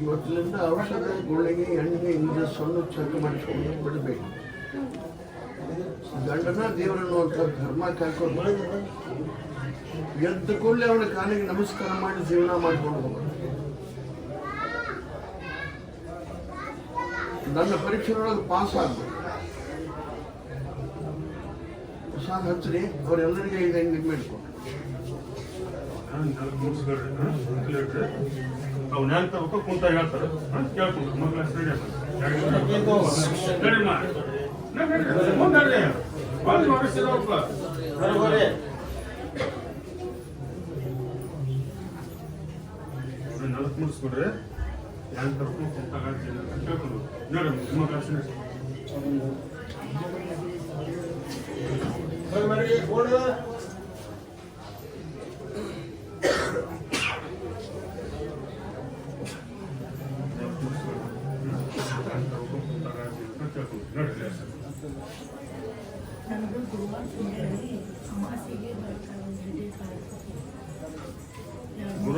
ಇವತ್ತಿನಿಂದ ಔಷಧ ಗುಳಿಗೆ ಎಣ್ಣೆ ಇಂಜೆಕ್ಷನ್ ಚೆಕ್ ಮಾಡಿಸ್ಕೊಂಡು ಬಿಡಬೇಕು ಗಂಡನ ದೇವರನ್ನು ಅಂತ ಧರ್ಮ ಕಾಯ್ಕೊಂಡು ಎದ್ದ ಕೂಡಲೇ ಅವನ ಕಾಲಿಗೆ ನಮಸ್ಕಾರ ಮಾಡಿ ಜೀವನ ಮಾಡ್ಕೊಂಡು ಹೋಗೋದು ನನ್ನ ಪರೀಕ್ಷೆಯೊಳಗೆ ಪಾಸ್ ಆಗ್ಬೇಕು ಪ್ರಸಾದ ಹಚ್ಚ್ರಿ ಅವರೆಲ್ಲರಿಗೆ 5 ನಿಂಬೆ ಇಟ್ಕೊಂಡು ಅವ್ನ ಹೆಂಗ್ ತಗೋಬೇಕು ಕುಂತ ಹೇಳ್ತಾರ ಕೇಳ್ಕೊಂಡು ಮಕ್ಕಳ ಮುಗಿಸ್ಕೊಡ್ರಿ ಹೆಂಗ್ ತಗೋಬೇಕು ಕುಂತ ಕೇಳ್ಕೊಂಡು ನೋಡಿ ಮಕ್ಕಳ ನನಗೂ ಗುರುವಾರ ಅಮಾಸೆಗೆ ಬರ್ತಾರೆ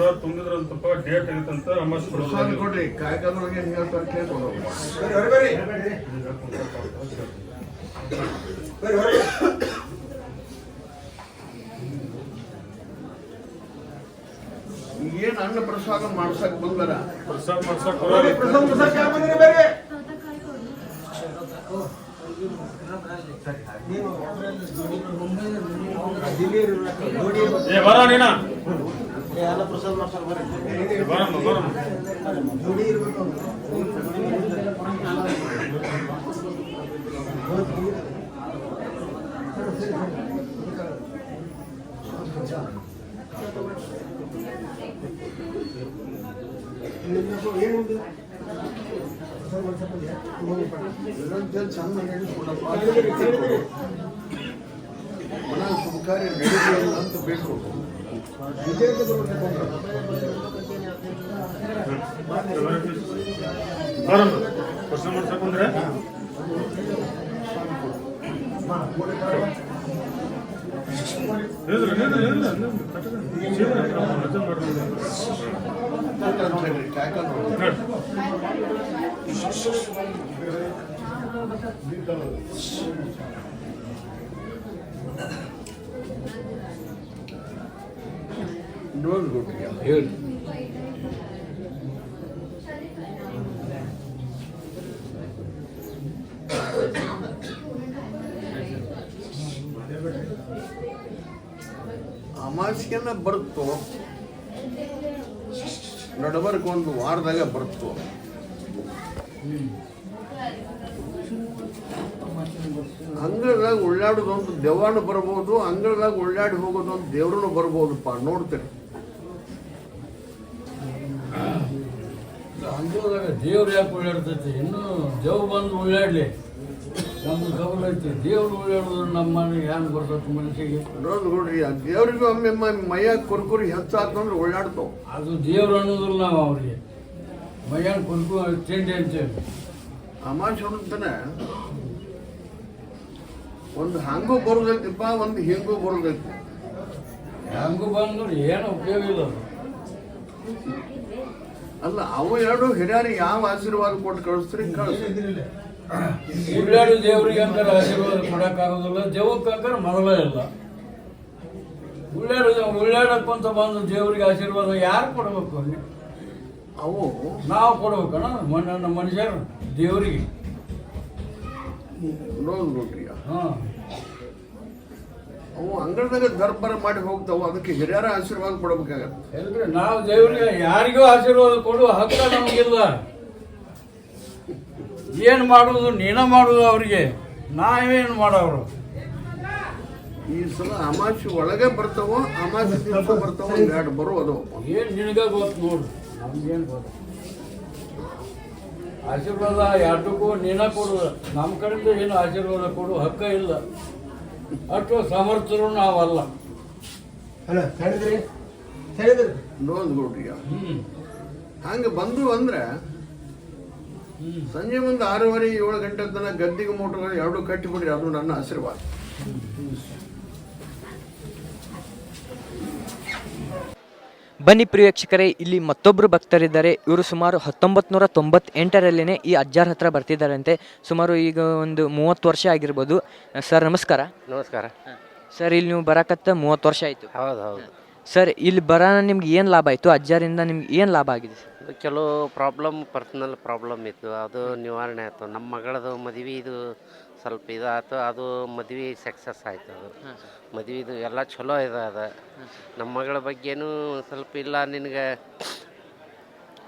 ಗುರುವಾರ ತುಂಬಿದ್ರಂತಪ್ಪ ಡೇಟ್ ಆಗಿತ್ತಂತ ಅಮಾಸ್ ಪ್ರಸಾದ ಕೊಡ್ರಿ ಕಾಯ್ಕಲ್ರಿಗೆ ಏನು ಹೇಳ್ತಾರೆ ಕೇಳ್ಕೊಂಡು ಹೋಗಿ. ಏನ್ ಅನ್ನ ಪ್ರಸಾದ ಮಾಡ್ಸಕ್ ಬಂದಾರ ಪ್ರಸಾದ ಮಾಡ್ಸಕ್ ಪ್ರಸಾದ ಯಾವ ಬಂದಿರಿ ಬೇರೆ ಏ ಬರ ನೀನ ಎಲ್ಲ ಪ್ರಸಾದ ಮಾಡ್ಸಕ್ ಬರ್ರಿ ಬರಮ್ಮ ಜೋಡಿ ಇರ್ಬೇಕು ಮನ ಶುಭ ಕಾರ್ಯ ನಡೆದಿಲ್ಲ ಅಂತ ಬೇಡ್ಕೊಂಡು ಬರಮ್ಮ ಪ್ರಸಾದ ಮಾಡ್ಸಕ್ ಬಂದ್ರೆ ಅಂತ ಹೇಳ್ರಿ ಕಾಯ್ಕಲ್ ನೋಡ್ಬಿಟ್ರಿ ಹೇಳಿ. ಅಮಾಸಿಗೆಲ್ಲ ಬರುತ್ತೋ ನಡಬರ್ಕ್ ಒಂದು ವಾರದಾಗ ಬರುತ್ತೋ ಅಂಗಳದಾಗ ಉಳ್ಳಾಡೋದೊಂದು ದೆವ್ವಾನು ಬರ್ಬೋದು, ಅಂಗಳದಾಗ ಉಳ್ಳಾಡಿ ಹೋಗೋದೊಂದು ದೇವ್ರನ್ನು ಬರ್ಬೋದಪ್ಪ ನೋಡ್ತೇನೆ. ಅಂಗಳದಾಗ ದೇವ್ರು ಯಾಕೆ ಓಡಾಡ್ತೈತಿ? ಇನ್ನೂ ದೇವ್ ಬಂದು ಓಡಾಡ್ಲಿ, ನಮ್ಗೆ ಖಬರ್ ಐತಿ. ದೇವ್ರು ಓಡಾಡಿದ್ರೆ ನಮ್ಮ ಮನೆಗೆ ಹ್ಯಾಂಗೆ ಬರ್ತೈತಿ ಮನಸ್ಸಿಗೆ? ನೋಡ್ ನೋಡ್ರಿ ಆ ದೇವ್ರಿಗೂ ಒಮ್ಮೆ ಮೈಯಾಗ ಕುರ್ಕುರಿ ಹೆಚ್ಚಾತಂದ್ರೆ ಉಳ್ಳಾಡ್ತಾವ. ಅದು ದೇವ್ರು ಅನ್ನೋದಿಲ್ಲ ನಾವು ಅವ್ರಿಗೆ. ಮೈಯಾಗ ಕುರ್ಕು ತಿಂಡಿ ಅಂತೇಳಿ ಅಮಾಸೆ ಹೊರತಾನೆ ಒಂದು ಹಂಗೂ ಬರೋದೈತಿಪ್ಪ, ಒಂದು ಹಿಂಗೂ ಬರೋದೈತಿ. ಹಂಗೂ ಬಂದ್ರೆ ಏನು ಉಪಯೋಗ ಇಲ್ಲ ಅದು. ಅಲ್ಲ ಅವು ಎರಡು ಹಿರಿಯರಿಗೆ ಯಾವ ಆಶೀರ್ವಾದ ಕೊಟ್ಟು ಕಳಿಸ್ರಿ ಕಳಿಸ್ರಿ. ಉಳ್ಳಾಡಿ ದೇವ್ರಿಗೆ ಅಂತಾರೆ ಆಶೀರ್ವಾದ ಕೊಡಕ್ಕಾಗೋದಿಲ್ಲ, ದೇವಕ್ಕೆ ಅಂತಾರೆ ಮೊದಲೇ ಇಲ್ಲ. ಉಳ್ಳಾಡಕ್ಕಂತ ಬಂದು ದೇವ್ರಿಗೆ ಆಶೀರ್ವಾದ ಯಾರು ಕೊಡ್ಬೇಕು? ಅವು ನಾವು ಕೊಡ್ಬೇಕಣ್ಣ ನಮ್ಮ ಮನುಷ್ಯರು ದೇವರಿಗೆ. ನೋಡ್ರಿ ಹಾಂ, ಅವು ಅಂಗಳದಾಗ ದರ್ಬಾರ ಮಾಡಿ ಹೋಗ್ತಾವ, ಅದಕ್ಕೆ ಹಿರಿಯರ ಆಶೀರ್ವಾದ ಕೊಡ್ಬೇಕಾಗತ್ತೆ. ಎಲ್ರಿ ನಾವು ದೇವರಿಗೆ ಯಾರಿಗೂ ಆಶೀರ್ವಾದ ಕೊಡುವ ಹಕ್ಕ ನಮಗಿಲ್ಲ. ಏನು ಮಾಡೋದು ನೀನ ಮಾಡೋದು ಅವ್ರಿಗೆ, ನಾವೇನು ಮಾಡೋರು? ಈ ಸಲ ಅಮಾಸೆ ಒಳಗೆ ಬರ್ತಾವ, ಅಮಾಸೆ ದಿವಸ ಬರ್ತಾವ, ಎರಡು ಬರೋದು. ಏನು ನಿನಗೆ ಗೊತ್ತು ನೋಡು, ನಮ್ಗೇನು ಗೊತ್ತು? ಆಶೀರ್ವಾದ ಎರಡಕ್ಕೂ ನೀನ ಕೊಡುವ, ನಮ್ಮ ಕಡೆಯಿಂದ ಏನು ಆಶೀರ್ವಾದ ಕೊಡುವ ಹಕ್ಕ ಇಲ್ಲ. ಅಷ್ಟು ಸಮರ್ಥರು ನಾವಲ್ಲ. ಅಲ್ಲ ಹೇಳಿದ್ರಿ ಹೇಳಿದ್ರಿ ನೋಡ್ರಿ ಹ್ಞೂ ಹಂಗೆ ಬಂದು ಅಂದ್ರೆ ಸಂಜೆ ಒಂದು 6:30 7 ಗಂಟೆ ತನಕ ಗದ್ದಿಗೆ ಮೋಟರ್ ಎರಡು ಕಟ್ಟಿಬಿಡ್ರಿ, ಅದು ನನ್ನ ಆಶೀರ್ವಾದ. ಬನ್ನಿ ಪ್ರಿಯ ವೀಕ್ಷಕರೇ, ಇಲ್ಲಿ ಮತ್ತೊಬ್ಬರು ಭಕ್ತರಿದ್ದಾರೆ. ಇವರು ಸುಮಾರು 1998ರಲ್ಲೇ ಈ ಅಜ್ಜಾರ ಹತ್ರ ಬರ್ತಿದ್ದಾರಂತೆ. ಸುಮಾರು ಈಗ ಒಂದು 30 ವರ್ಷ ಆಗಿರ್ಬೋದು. ಸರ್ ನಮಸ್ಕಾರ. ನಮಸ್ಕಾರ ಸರ್, ಇಲ್ಲಿ ನೀವು ಬರಕತ್ತ 30 ವರ್ಷ ಆಯಿತು. ಹೌದು ಹೌದು ಸರ್, ಇಲ್ಲಿ ಬರೋಣ ನಿಮ್ಗೆ ಏನು ಲಾಭ ಆಯಿತು? ಅಜ್ಜಾರಿಂದ ನಿಮ್ಗೆ ಏನು ಲಾಭ ಆಗಿದೆ ಸರ್? ಇದು ಕೆಲವು ಪರ್ಸ್ನಲ್ ಪ್ರಾಬ್ಲಮ್ ಇತ್ತು, ಅದು ನಿವಾರಣೆ ಆಯಿತು. ನಮ್ಮ ಮಗಳದು ಮದುವೆ ಇದು ಸ್ವಲ್ಪ ಇದಾಯ್ತು, ಅದು ಮದುವೆ ಸಕ್ಸಸ್ ಆಯಿತು. ಅದು ಮದುವೆದು ಎಲ್ಲ ಚಲೋ ಇದೆ. ಅದು ನಮ್ಮ ಮಗಳ ಬಗ್ಗೆನೂ ಸ್ವಲ್ಪ ಇಲ್ಲ ನಿನಗೆ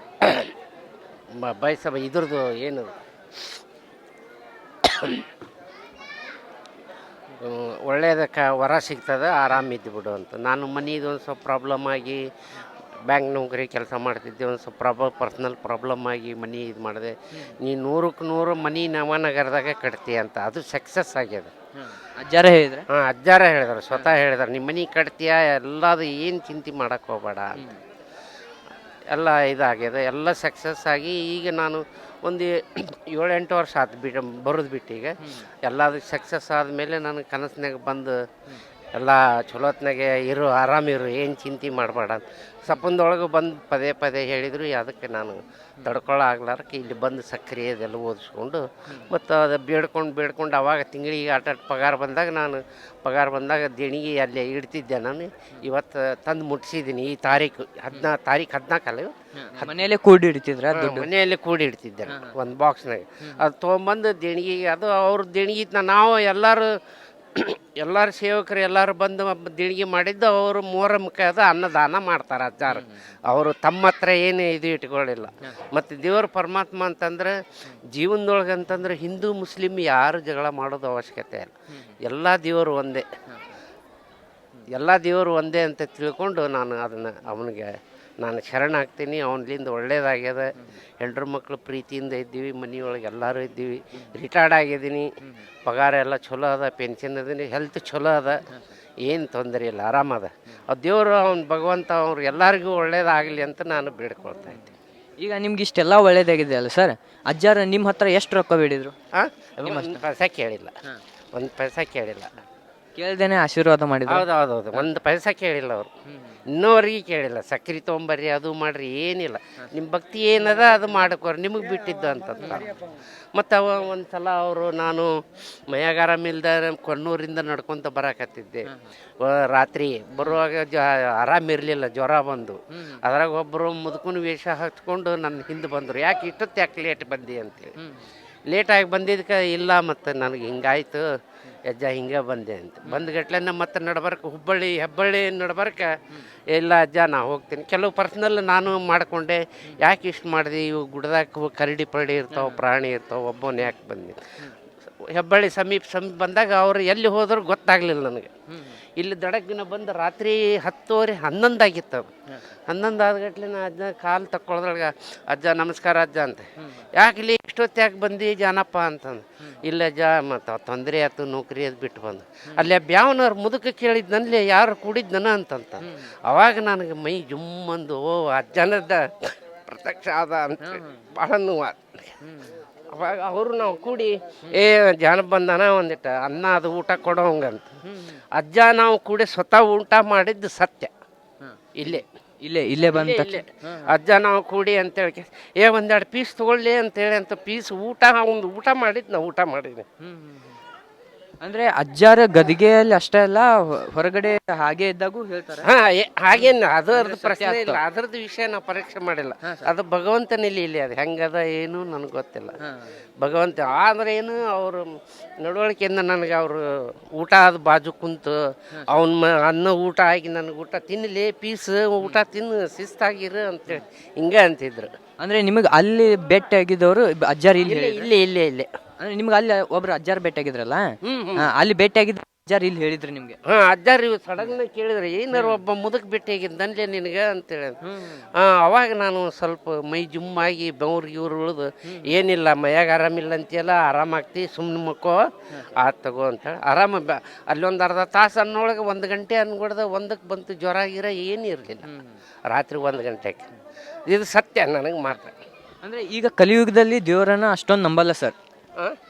ಬಯಸ ಇದ್ರದ್ದು ಏನು ಒಳ್ಳೆಯದಕ್ಕೆ ವರ ಸಿಗ್ತದೆ, ಆರಾಮಿದ್ದು ಬಿಡು ಅಂತ. ನಾನು ಮನೆದು ಒಂದು ಸ್ವಲ್ಪ ಪ್ರಾಬ್ಲಮ್ ಆಗಿ ಬ್ಯಾಂಕ್ ನೌಕರಿ ಕೆಲಸ ಮಾಡ್ತಿದ್ದೆ, ಒಂದು ಸ್ವಲ್ಪ ಪರ್ಸ್ನಲ್ ಪ್ರಾಬ್ಲಮ್ ಆಗಿ ಮನೆ ಇದು ಮಾಡಿದೆ. ನೀ 100ಕ್ಕೆ 100 ಮನೆ ನವನಗರದಾಗ ಕಟ್ತಿ ಅಂತ, ಅದು ಸಕ್ಸಸ್ ಆಗ್ಯದ. ಅಜ್ಜಾರ ಹೇಳಿದ್ರೆ? ಹಾಂ, ಅಜ್ಜಾರ ಹೇಳಿದಾರೆ, ಸ್ವತಃ ಹೇಳಿದಾರೆ. ನಿಮ್ಮ ಮನೆ ಕಟ್ತೀಯ, ಎಲ್ಲದು ಏನು ಚಿಂತೆ ಮಾಡೋಕ್ಕೆ ಹೋಗಬೇಡ ಅಂತ. ಎಲ್ಲ ಇದಾಗ್ಯದ, ಎಲ್ಲ ಸಕ್ಸಸ್ ಆಗಿ ಈಗ ನಾನು ಒಂದು 7-8 ವರ್ಷ ಆಯ್ತು ಬರೋದು ಬಿಟ್ಟು. ಈಗ ಎಲ್ಲದಕ್ಕೆ ಸಕ್ಸಸ್ ಆದಮೇಲೆ ನನಗೆ ಕನಸಿನಾಗ ಬಂದು ಎಲ್ಲ ಚಲೋತ್ನಾಗೆ ಇರು, ಆರಾಮಿರು, ಏನು ಚಿಂತೆ ಮಾಡಬೇಡ ಅಂತ ಸಪ್ಪಂದೊಳಗೆ ಬಂದು ಪದೇ ಪದೇ ಹೇಳಿದರು. ಅದಕ್ಕೆ ನಾನು ತಡ್ಕೊಳ್ಳೋ ಆಗ್ಲಾರಕ್ಕೆ ಇಲ್ಲಿ ಬಂದು ಸಕ್ರೆ ಅದೆಲ್ಲ ಓದಿಸ್ಕೊಂಡು ಮತ್ತು ಅದು ಬೇಡ್ಕೊಂಡು ಅವಾಗ ತಿಂಗಳಿಗೆ ಪಗಾರ ಬಂದಾಗ ದೇಣಿಗೆ ಅಲ್ಲೇ ಇಡ್ತಿದ್ದೆ ನಾನು. ಇವತ್ತು ತಂದು ಮುಟ್ಟಿಸಿದ್ದೀನಿ. ಈ ತಾರೀಕು 14 ಅಲ್ಲ, ಮನೆಯಲ್ಲೇ ಕೂಡಿ ಇಡ್ತಿದ್ರ ಮನೆಯಲ್ಲೇ ಕೂಡಿ ಇಡ್ತಿದ್ದೆ ಒಂದು ಬಾಕ್ಸ್ನಾಗ. ಅದು ತೊಗೊಂಬಂದು ದೇಣಿಗೆಗೆ, ಅದು ಅವ್ರ ದೇಣಿಗೆ ನಾವು ಎಲ್ಲರೂ ಸೇವಕರು ಎಲ್ಲರೂ ಬಂದು ದೇಣಿಗೆ ಮಾಡಿದ್ದು. ಅವರು ಮೂರಮ್ಮಕ್ಕೆ ಅದು ಅನ್ನದಾನ ಮಾಡ್ತಾರೆ ಅಜ್ಜಾರು. ಅವರು ತಮ್ಮ ಹತ್ರ ಏನು ಇದು ಇಟ್ಕೊಳ್ಳಿಲ್ಲ. ಮತ್ತು ದೇವ್ರ ಪರಮಾತ್ಮ ಅಂತಂದ್ರೆ ಜೀವನದೊಳಗೆ ಅಂತಂದ್ರೆ ಹಿಂದೂ ಮುಸ್ಲಿಮ್ ಯಾರು ಜಗಳ ಮಾಡೋದು ಅವಶ್ಯಕತೆ ಇಲ್ಲ. ಎಲ್ಲ ದೇವರು ಒಂದೇ ಅಂತ ತಿಳ್ಕೊಂಡು ನಾನು ಅದನ್ನು ಅವನಿಗೆ ನಾನು ಶರಣಾಗ್ತೀನಿ. ಅವನಿಂದ ಒಳ್ಳೇದಾಗ್ಯದ. ಹೆಂಡ್ರ ಮಕ್ಕಳು ಪ್ರೀತಿಯಿಂದ ಇದ್ದೀವಿ, ಮನೆಯೊಳಗೆ ಎಲ್ಲರೂ ಇದ್ದೀವಿ. ರಿಟೈರ್ಡ್ ಆಗಿದ್ದೀನಿ, ಪಗಾರ ಎಲ್ಲ ಚಲೋ ಅದ, ಪೆನ್ಷನ್ ಅದೀನಿ, ಹೆಲ್ತ್ ಚಲೋ ಅದ, ಏನು ತೊಂದರೆ ಇಲ್ಲ, ಆರಾಮದ. ದೇವರು ಭಗವಂತ ಅವ್ರು ಎಲ್ಲರಿಗೂ ಒಳ್ಳೇದಾಗಲಿ ಅಂತ ನಾನು ಬೇಡ್ಕೊಳ್ತಾ ಇದ್ದೀನಿ. ಈಗ ನಿಮ್ಗೆ ಇಷ್ಟೆಲ್ಲ ಒಳ್ಳೇದಾಗಿದೆ ಅಲ್ಲ ಸರ್, ಅಜ್ಜಾರ ನಿಮ್ಮ ಹತ್ರ ಎಷ್ಟು ರೊಕ್ಕ ಬೇಡಿದ್ರು? ಒಂದು ಪೈಸಾ ಕೇಳಿಲ್ಲ, ಒಂದು ಪೈಸಾ ಕೇಳಿಲ್ಲ. ಕೇಳ್ದೇನೆ ಆಶೀರ್ವಾದ ಮಾಡಿದ್ರು? ಹೌದು, ಒಂದು ಪೈಸಾ ಕೇಳಿಲ್ಲ ಅವರು, ಇನ್ನೋವರೆಗೆ ಕೇಳಿಲ್ಲ. ಸಕ್ರೆ ತೊಗೊಂಬರ್ರಿ, ಅದು ಮಾಡಿರಿ, ಏನಿಲ್ಲ. ನಿಮ್ಮ ಭಕ್ತಿ ಏನದ ಅದು ಮಾಡ್ಕೋರಿ, ನಿಮಗೆ ಬಿಟ್ಟಿದ್ದು ಅಂತಂತ. ಮತ್ತು ಒಂದು ಸಲ ಅವರು, ನಾನು ಮೈಯಾಗ ಆರಾಮಿಲ್ದ ಕೊನ್ನೂರಿಂದ ನಡ್ಕೊತ ಬರಾಕತ್ತಿದ್ದೆ. ರಾತ್ರಿ ಬರುವಾಗ ಆರಾಮಿರಲಿಲ್ಲ, ಜ್ವರ ಬಂದು. ಅದ್ರಾಗ ಒಬ್ಬರು ಮುದುಕನ ವೇಷ ಹಚ್ಕೊಂಡು ನನ್ನ ಹಿಂದೆ ಬಂದರು. ಯಾಕೆ ಲೇಟ್ ಬಂದಿ ಅಂತೇಳಿ. ಲೇಟಾಗಿ ಬಂದಿದ್ದಕ್ಕೆ ಇಲ್ಲ, ಮತ್ತು ನನಗೆ ಹಿಂಗಾಯ್ತು ಅಜ್ಜ, ಹಿಂಗೆ ಬಂದೆ ಅಂತ. ಬಂದ್ಗಟ್ಲೆ ಮತ್ತೆ ನಡ್ಬರ್ಕ ಹೆಬ್ಬಳ್ಳಿ ನಡ್ಬರ್ಕ, ಇಲ್ಲ ಅಜ್ಜ ನಾ ಹೋಗ್ತೀನಿ. ಕೆಲವು ಪರ್ಸ್ನಲ್ ನಾನು ಮಾಡಿಕೊಂಡೆ. ಯಾಕೆ ಇಷ್ಟು ಮಾಡಿದೆ, ಇವು ಗುಡ್ದಾಗ ಕರಡಿ ಇರ್ತಾವೆ, ಪ್ರಾಣಿ ಇರ್ತಾವೆ, ಒಬ್ಬನೇ ಯಾಕೆ ಬಂದೆ. ಹೆಬ್ಬಳ್ಳಿ ಸಮೀಪ ಬಂದಾಗ ಅವರು ಎಲ್ಲಿ ಹೋದರೂ ಗೊತ್ತಾಗಲಿಲ್ಲ ನನಗೆ. ಇಲ್ಲಿ ದಡಗ್ಗಿನ ಬಂದು ರಾತ್ರಿ 10:30 11 ಆಗಿತ್ತು. 11 ಆದಗಟ್ಲೆ ನಾ ಅಜ್ಜ ಕಾಲು ತಕ್ಕೊಳ್ದ್ರೊಳಗೆ, ಅಜ್ಜ ನಮಸ್ಕಾರ ಅಜ್ಜ ಅಂತ. ಯಾಕೆ ಇಷ್ಟೊತ್ತು ಯಾಕೆ ಬಂದು ಜಾನಪ್ಪ ಅಂತಂದು. ಇಲ್ಲ ಅಜ್ಜ, ಮತ್ತು ತೊಂದರೆ ಆಯ್ತು, ನೌಕರಿ ಅದು ಬಿಟ್ಟು ಬಂದು. ಅಲ್ಲಿ ಬ್ಯಾವನವ್ರು ಮುದುಕ ಕೇಳಿದ್ನಲ್ಲಿ ಯಾರು ಕೂಡಿದ್ದನ ಅಂತಂತ. ಅವಾಗ ನನಗೆ ಮೈ ಜುಮ್ಮಂದು, ಅಜ್ಜನದ ಪ್ರತ್ಯಕ್ಷ ಆದ ಅಂತ ಭಾಳ ನೋವು. ಅವಾಗ ಅವರು ನಾವು ಕೂಡಿ ಜನ ಬಂದನ ಒಂದಿಟ್ಟು ಅನ್ನ ಅದು ಊಟ ಕೊಡೋಂಗಂತ. ಅಜ್ಜ ನಾವು ಕೂಡಿ ಸ್ವತಃ ಊಟ ಮಾಡಿದ್ದು ಸತ್ಯ. ಇಲ್ಲೇ ಬಂದ ಅಜ್ಜ ನಾವು ಕೂಡಿ ಅಂತೇಳಿ ಒಂದೆರಡು ಪೀಸ್ ತೊಗೊಳ್ಳಿ ಅಂತೇಳಿ ಅಂತ ಪೀಸ್ ಊಟ ಮಾಡಿದ್ದು ನಾವು ಊಟ ಮಾಡಿದ್ವಿ. ಅಂದ್ರೆ ಅಜ್ಜಾರ ಗದಿಗೆಯಲ್ಲಿ ಅಷ್ಟೇ ಅಲ್ಲ, ಹೊರಗಡೆ ಹಾಗೆ ಇದ್ದಾಗೂ ಹೇಳ್ತಾರೆ. ಹಾಗೇನು ಅದರದ್ದು ಪ್ರಶ್ನೆ ಇಲ್ಲ, ಅದರದ್ದು ವಿಷಯ ನಾವು ಪರೀಕ್ಷೆ ಮಾಡಿಲ್ಲ. ಅದು ಭಗವಂತನಲ್ಲಿ ಇಲ್ಲಿ, ಅದು ಹೆಂಗದ ಏನು ನನಗೆ ಗೊತ್ತಿಲ್ಲ. ಭಗವಂತ ಆದ್ರೆ ಏನು, ಅವರು ನಡವಳಿಕೆಯಿಂದ ನನಗೆ ಅವರು ಊಟ ಅದು ಬಾಜು ಕುಂತು ಅನ್ನ ಊಟ ಆಗಿ ನನಗೆ ಊಟ ತಿನ್ನಲಿ, ಪೀಸ್ ಊಟ ತಿನ್ನು, ಶಿಸ್ತಾಗಿರು ಅಂತೇಳಿ ಹಿಂಗೆ ಅಂತಿದ್ರು. ಅಂದ್ರೆ ನಿಮಗೆ ಅಲ್ಲಿ ಭೇಟಿ ಆಗಿದ್ದವರು ಅಜ್ಜಾರ್ ಇಲ್ಲೇ ಅಂದ್ರೆ ನಿಮ್ಗೆ ಅಲ್ಲಿ ಒಬ್ರು ಅಜ್ಜಾರ್ ಭೇಟಿ ಆಗಿದ್ರಲ್ಲ, ಅಲ್ಲಿ ಭೇಟಿ ಆಗಿದ್ರು ಅಜ್ಜಾರ್ ಇಲ್ಲಿ ಹೇಳಿದ್ರು ನಿಮ್ಗೆ? ಅಜ್ಜಾರ್ ಇವ್ ಸಡನ್ ಕೇಳಿದ್ರೆ, ಏನಾರು ಒಬ್ಬ ಮುದಕ್ ಭೇಟಿ ಆಗಿದ್ದಂದ್ರೆ ನಿನಗೆ ಅಂತೇಳಿ. ಅವಾಗ ನಾನು ಸ್ವಲ್ಪ ಮೈ ಜುಮ್ಮಾಗಿ ಬೆವ್ರಿಗೆ ಇವ್ರು ಉಳಿದು, ಏನಿಲ್ಲ ಮೈಯಾಗ ಆರಾಮಿಲ್ಲ ಅಂತೆಲ್ಲ, ಆರಾಮಾಗ್ತಿ, ಸುಮ್ಮನೆ ಮಕ್ಕೋ ಆತ್ ತಗೋ ಅಂತ ಆರಾಮ. ಅಲ್ಲೊಂದು ಅರ್ಧ ತಾಸು ಅನ್ನೊಳಗೆ 1 ಗಂಟೆ ಅನ್ಕೊಡ್ದ 1ಕ್ಕೆ ಬಂತು. ಜ್ವರ ಗಿರ ಏನೂ ಇರಲಿಲ್ಲ. ರಾತ್ರಿ 1 ಗಂಟೆಗೆ. ಇದು ಸತ್ಯ ನನಗೆ ಮಾತ್ರ. ಅಂದ್ರೆ ಈಗ ಕಲಿಯುಗದಲ್ಲಿ ದೇವರನ್ನ ಅಷ್ಟೊಂದು ನಂಬಲ್ಲ ಸರ್.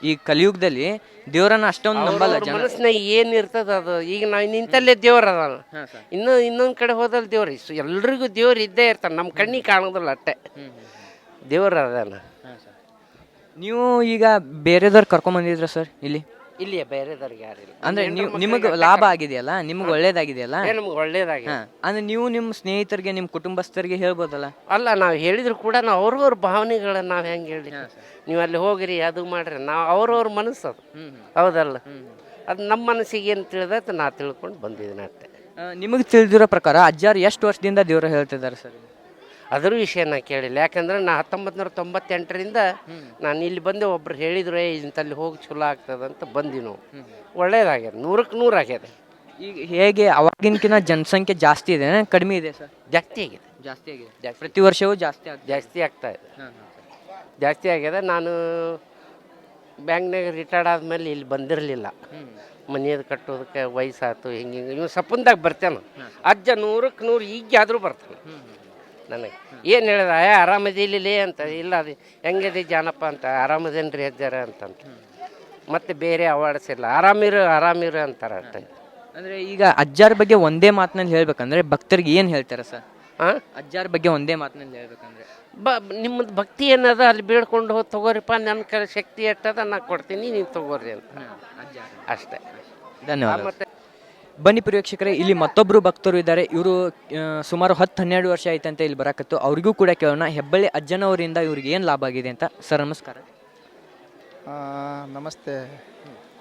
ಈ ಕಲಿಯುಗದಲ್ಲಿ ದೇವರನ್ನ ಅಷ್ಟೊಂದು ನಂಬಲ್ಲ. ಮನಸ್ಸಿನಾಗ ಏನಿರ್ತದ ಅದು. ಈಗ ನಾವು ನಿಂತಲ್ಲೇ ದೇವ್ರ ಅದಾನ, ಇನ್ನೊಂದು ಕಡೆ ಹೋದಲ್ಲಿ ದೇವ್ರ. ಎಲ್ರಿಗೂ ದೇವ್ರು ಇದ್ದೇ ಇರ್ತಾನೆ, ನಮ್ಮ ಕಣ್ಣಿಗೆ ಕಾಣೋದಿಲ್ಲ ಅಷ್ಟೇ, ದೇವ್ರ ಅದಾನ. ನೀವು ಈಗ ಬೇರೆದವ್ರು ಕರ್ಕೊಂಬಂದಿದ್ರ ಸರ್ ಇಲ್ಲಿ? ಇಲ್ಲಿಯೇ ಬೇರೆದವ್ರಿಗೆ ಯಾರಿಲ್ಲ. ಅಂದ್ರೆ ನಿಮಗೆ ಲಾಭ ಆಗಿದೆಯಲ್ಲ, ನಿಮ್ಗೆ ಒಳ್ಳೇದಾಗಿದೆಯಲ್ಲ? ನಮ್ಗೆ ಒಳ್ಳೇದಾಗಿದೆ. ಅಂದ್ರೆ ನೀವು ನಿಮ್ಮ ಸ್ನೇಹಿತರಿಗೆ, ನಿಮ್ಮ ಕುಟುಂಬಸ್ಥರಿಗೆ ಹೇಳ್ಬೋದಲ್ಲ? ಅಲ್ಲ, ನಾವು ಹೇಳಿದ್ರು ಕೂಡ ನಾವು ಅವ್ರವ್ರ ಭಾವನೆಗಳನ್ನ ನಾವು ಹೆಂಗೆ ಹೇಳಿ, ನೀವು ಅಲ್ಲಿ ಹೋಗಿರಿ ಅದು ಮಾಡ್ರಿ, ನಾವು ಅವ್ರವ್ರ ಮನಸ್ಸು ಅದು, ಹೌದಲ್ಲ? ಅದು ನಮ್ಮ ಮನಸ್ಸಿಗೆ ಏನು ತಿಳಿದೈತೆ ನಾ ತಿಳ್ಕೊಂಡು ಬಂದಿದ್ದೀನಿ ಅಷ್ಟೇ. ನಿಮಗೆ ತಿಳಿದಿರೋ ಪ್ರಕಾರ ಅಜ್ಜಾರು ಎಷ್ಟು ವರ್ಷದಿಂದ ದೇವ್ರ ಹೇಳ್ತಿದ್ದಾರೆ ಸರ್? ಅದ್ರ ವಿಷಯ ನಾ ಕೇಳಿಲ್ಲ. ಯಾಕಂದ್ರೆ ನಾ 1998ರಿಂದ ನಾನು ಇಲ್ಲಿ ಬಂದೆ. ಒಬ್ರು ಹೇಳಿದ್ರು, ಇಂತಲ್ಲಿ ಹೋಗಿ ಚಲೋ ಆಗ್ತದಂತ ಬಂದಿ. ನಾವು ಒಳ್ಳೇದಾಗ್ಯದ, 100ಕ್ಕೆ 100 ಆಗ್ಯದ. ಈಗ ಹೇಗೆ ಅವಾಗಿನಕಿನ್ನ ಜನಸಂಖ್ಯೆ ಜಾಸ್ತಿ ಇದೆ, ಕಡಿಮೆ ಇದೆ ಸರ್? ಜಾಸ್ತಿ ಆಗಿದೆ. ಪ್ರತಿ ವರ್ಷವೂ ಜಾಸ್ತಿ ಆಗ್ತಾ ಇದೆ. ಜಾಸ್ತಿ ಆಗ್ಯದ. ನಾನು ಬ್ಯಾಂಕ್ನಾಗ ರಿಟೈರ್ಡ್ ಆದ್ಮೇಲೆ ಇಲ್ಲಿ ಬಂದಿರಲಿಲ್ಲ. ಮನೆಯದು ಕಟ್ಟೋದಕ್ಕೆ ವಯಸ್ಸಾಯ್ತು, ಹಿಂಗೆ ಇವ್ ಸಪ್ಪಂದಾಗ ಬರ್ತೇನೆ. ಅಜ್ಜ 100ಕ್ಕೆ 100 ಈಗಾದರೂ ಬರ್ತಾನೆ. ನನಗೆ ಏನು ಹೇಳಿದ, ಆರಾಮದಿಲ್ಲೇ ಅಂತ. ಇಲ್ಲ, ಅದು ಹೆಂಗಿದೆ ಜಾನಪ್ಪ ಅಂತ. ಆರಾಮದೇನ್ರಿ ಅಜ್ಜಾರ ಅಂತಂತ. ಮತ್ತೆ ಬೇರೆ ಅವಾರ್ಡ್ಸ್ ಇಲ್ಲ, ಆರಾಮಿರು ಅಂತಾರೆ ಅಷ್ಟೇ. ಅಂದರೆ ಈಗ ಅಜ್ಜಾರ ಬಗ್ಗೆ ಒಂದೇ ಮಾತಿನಲ್ಲಿ ಹೇಳ್ಬೇಕಂದ್ರೆ ಭಕ್ತರಿಗೆ ಏನು ಹೇಳ್ತಾರೆ ಸರ್? ಹಾಂ ಅಜ್ಜಾರ ಬಗ್ಗೆ ಒಂದೇ ಮಾತಿನಲ್ಲಿ ಹೇಳ್ಬೇಕಂದ್ರೆ ನಿಮ್ಮದು ಭಕ್ತಿ ಏನದ ಅಲ್ಲಿ ಬೇಡ್ಕೊಂಡು ಹೋಗಿ ತಗೋರಿಪ್ಪ, ನನ್ನ ಕಡೆ ಶಕ್ತಿ ಎಷ್ಟದ ನಾ ಕೊಡ್ತೀನಿ, ನೀವು ತಗೋರಿ ಅಂತ ಅಷ್ಟೇ. ಧನ್ಯವಾದ. ಮತ್ತೆ ಬನ್ನಿ ಪ್ರೇಕ್ಷಕರೇ, ಇಲ್ಲಿ ಮತ್ತೊಬ್ಬರು ಭಕ್ತರು ಇದ್ದಾರೆ. ಇವರು ಸುಮಾರು 10-12 ವರ್ಷ ಆಯ್ತಂತ ಇಲ್ಲಿ ಬರಕತ್ತು. ಅವ್ರಿಗೂ ಕೂಡ ಕೇಳೋಣ ಹೆಬ್ಬಳ್ಳಿ ಅಜ್ಜನವರಿಂದ ಇವ್ರಿಗೆ ಏನು ಲಾಭ ಆಗಿದೆ ಅಂತ. ಸರ್ ನಮಸ್ಕಾರ. ನಮಸ್ತೆ